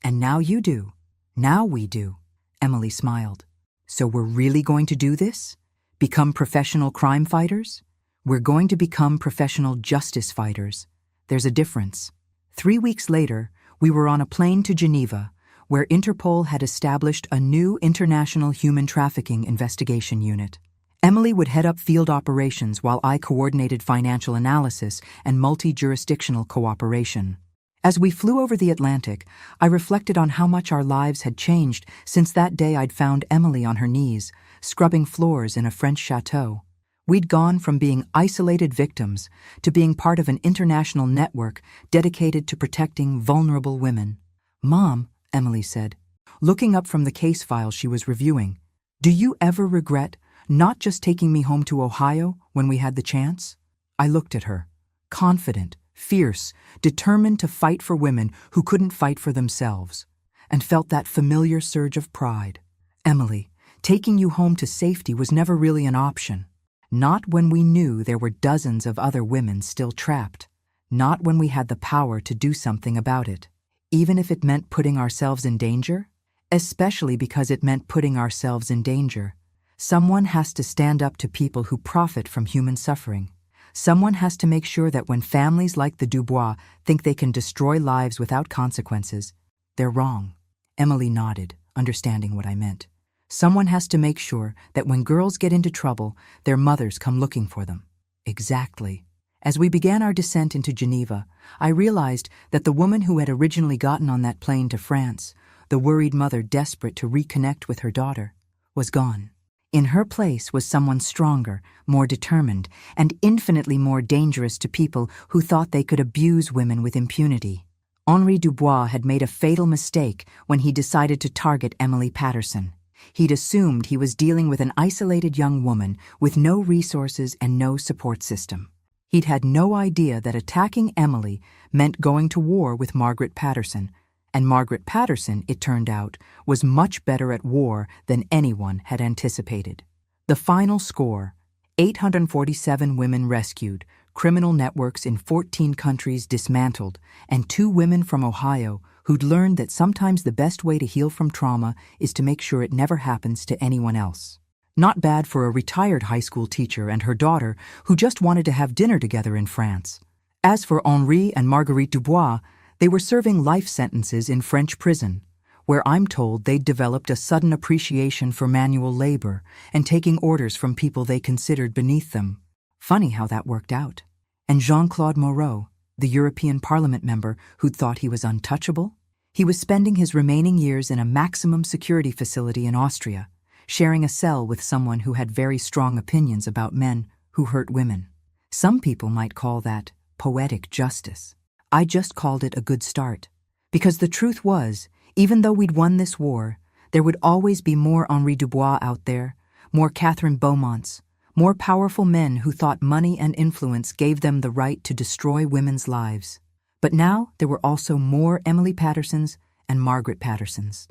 And now you do. Now we do." Emily smiled. "So we're really going to do this? Become professional crime fighters? We're going to become professional justice fighters. There's a difference." 3 weeks later, we were on a plane to Geneva, where Interpol had established a new international human trafficking investigation unit. Emily would head up field operations while I coordinated financial analysis and multi-jurisdictional cooperation. As we flew over the Atlantic, I reflected on how much our lives had changed since that day I'd found Emily on her knees, scrubbing floors in a French chateau. We'd gone from being isolated victims to being part of an international network dedicated to protecting vulnerable women. "Mom," Emily said, looking up from the case file she was reviewing, "do you ever regret not just taking me home to Ohio when we had the chance?" I looked at her, confident, fierce, determined to fight for women who couldn't fight for themselves, and felt that familiar surge of pride. "Emily, taking you home to safety was never really an option. Not when we knew there were dozens of other women still trapped. Not when we had the power to do something about it. Even if it meant putting ourselves in danger? Especially because it meant putting ourselves in danger. Someone has to stand up to people who profit from human suffering. Someone has to make sure that when families like the Dubois think they can destroy lives without consequences, they're wrong." Emily nodded, understanding what I meant. Someone has to make sure that when girls get into trouble, their mothers come looking for them. Exactly. As we began our descent into Geneva, I realized that the woman who had originally gotten on that plane to France, the worried mother desperate to reconnect with her daughter, was gone. In her place was someone stronger, more determined, and infinitely more dangerous to people who thought they could abuse women with impunity. Henri Dubois had made a fatal mistake when he decided to target Emily Patterson. He'd assumed he was dealing with an isolated young woman with no resources and no support system. He'd had no idea that attacking Emily meant going to war with Margaret Patterson, and Margaret Patterson, it turned out, was much better at war than anyone had anticipated. The final score: 847 women rescued, criminal networks in 14 countries dismantled, and 2 women from Ohio who'd learned that sometimes the best way to heal from trauma is to make sure it never happens to anyone else. Not bad for a retired high school teacher and her daughter who just wanted to have dinner together in France. As for Henri and Marguerite Dubois, they were serving life sentences in French prison, where I'm told they'd developed a sudden appreciation for manual labor and taking orders from people they considered beneath them. Funny how that worked out. And Jean-Claude Moreau, the European Parliament member who'd thought he was untouchable? He was spending his remaining years in a maximum security facility in Austria, sharing a cell with someone who had very strong opinions about men who hurt women. Some people might call that poetic justice. I just called it a good start. Because the truth was, even though we'd won this war, there would always be more Henri Dubois out there, more Catherine Beaumonts, more powerful men who thought money and influence gave them the right to destroy women's lives. But now there were also more Emily Pattersons and Margaret Pattersons.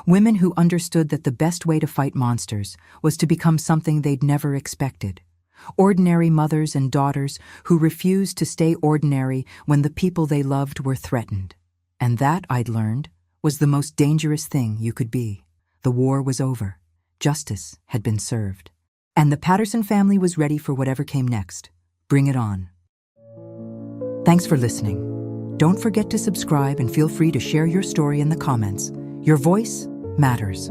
Women who understood that the best way to fight monsters was to become something they'd never expected. Ordinary mothers and daughters who refused to stay ordinary when the people they loved were threatened. And that, I'd learned, was the most dangerous thing you could be. The war was over. Justice had been served. And the Patterson family was ready for whatever came next. Bring it on. Thanks for listening. Don't forget to subscribe and feel free to share your story in the comments. Your voice matters.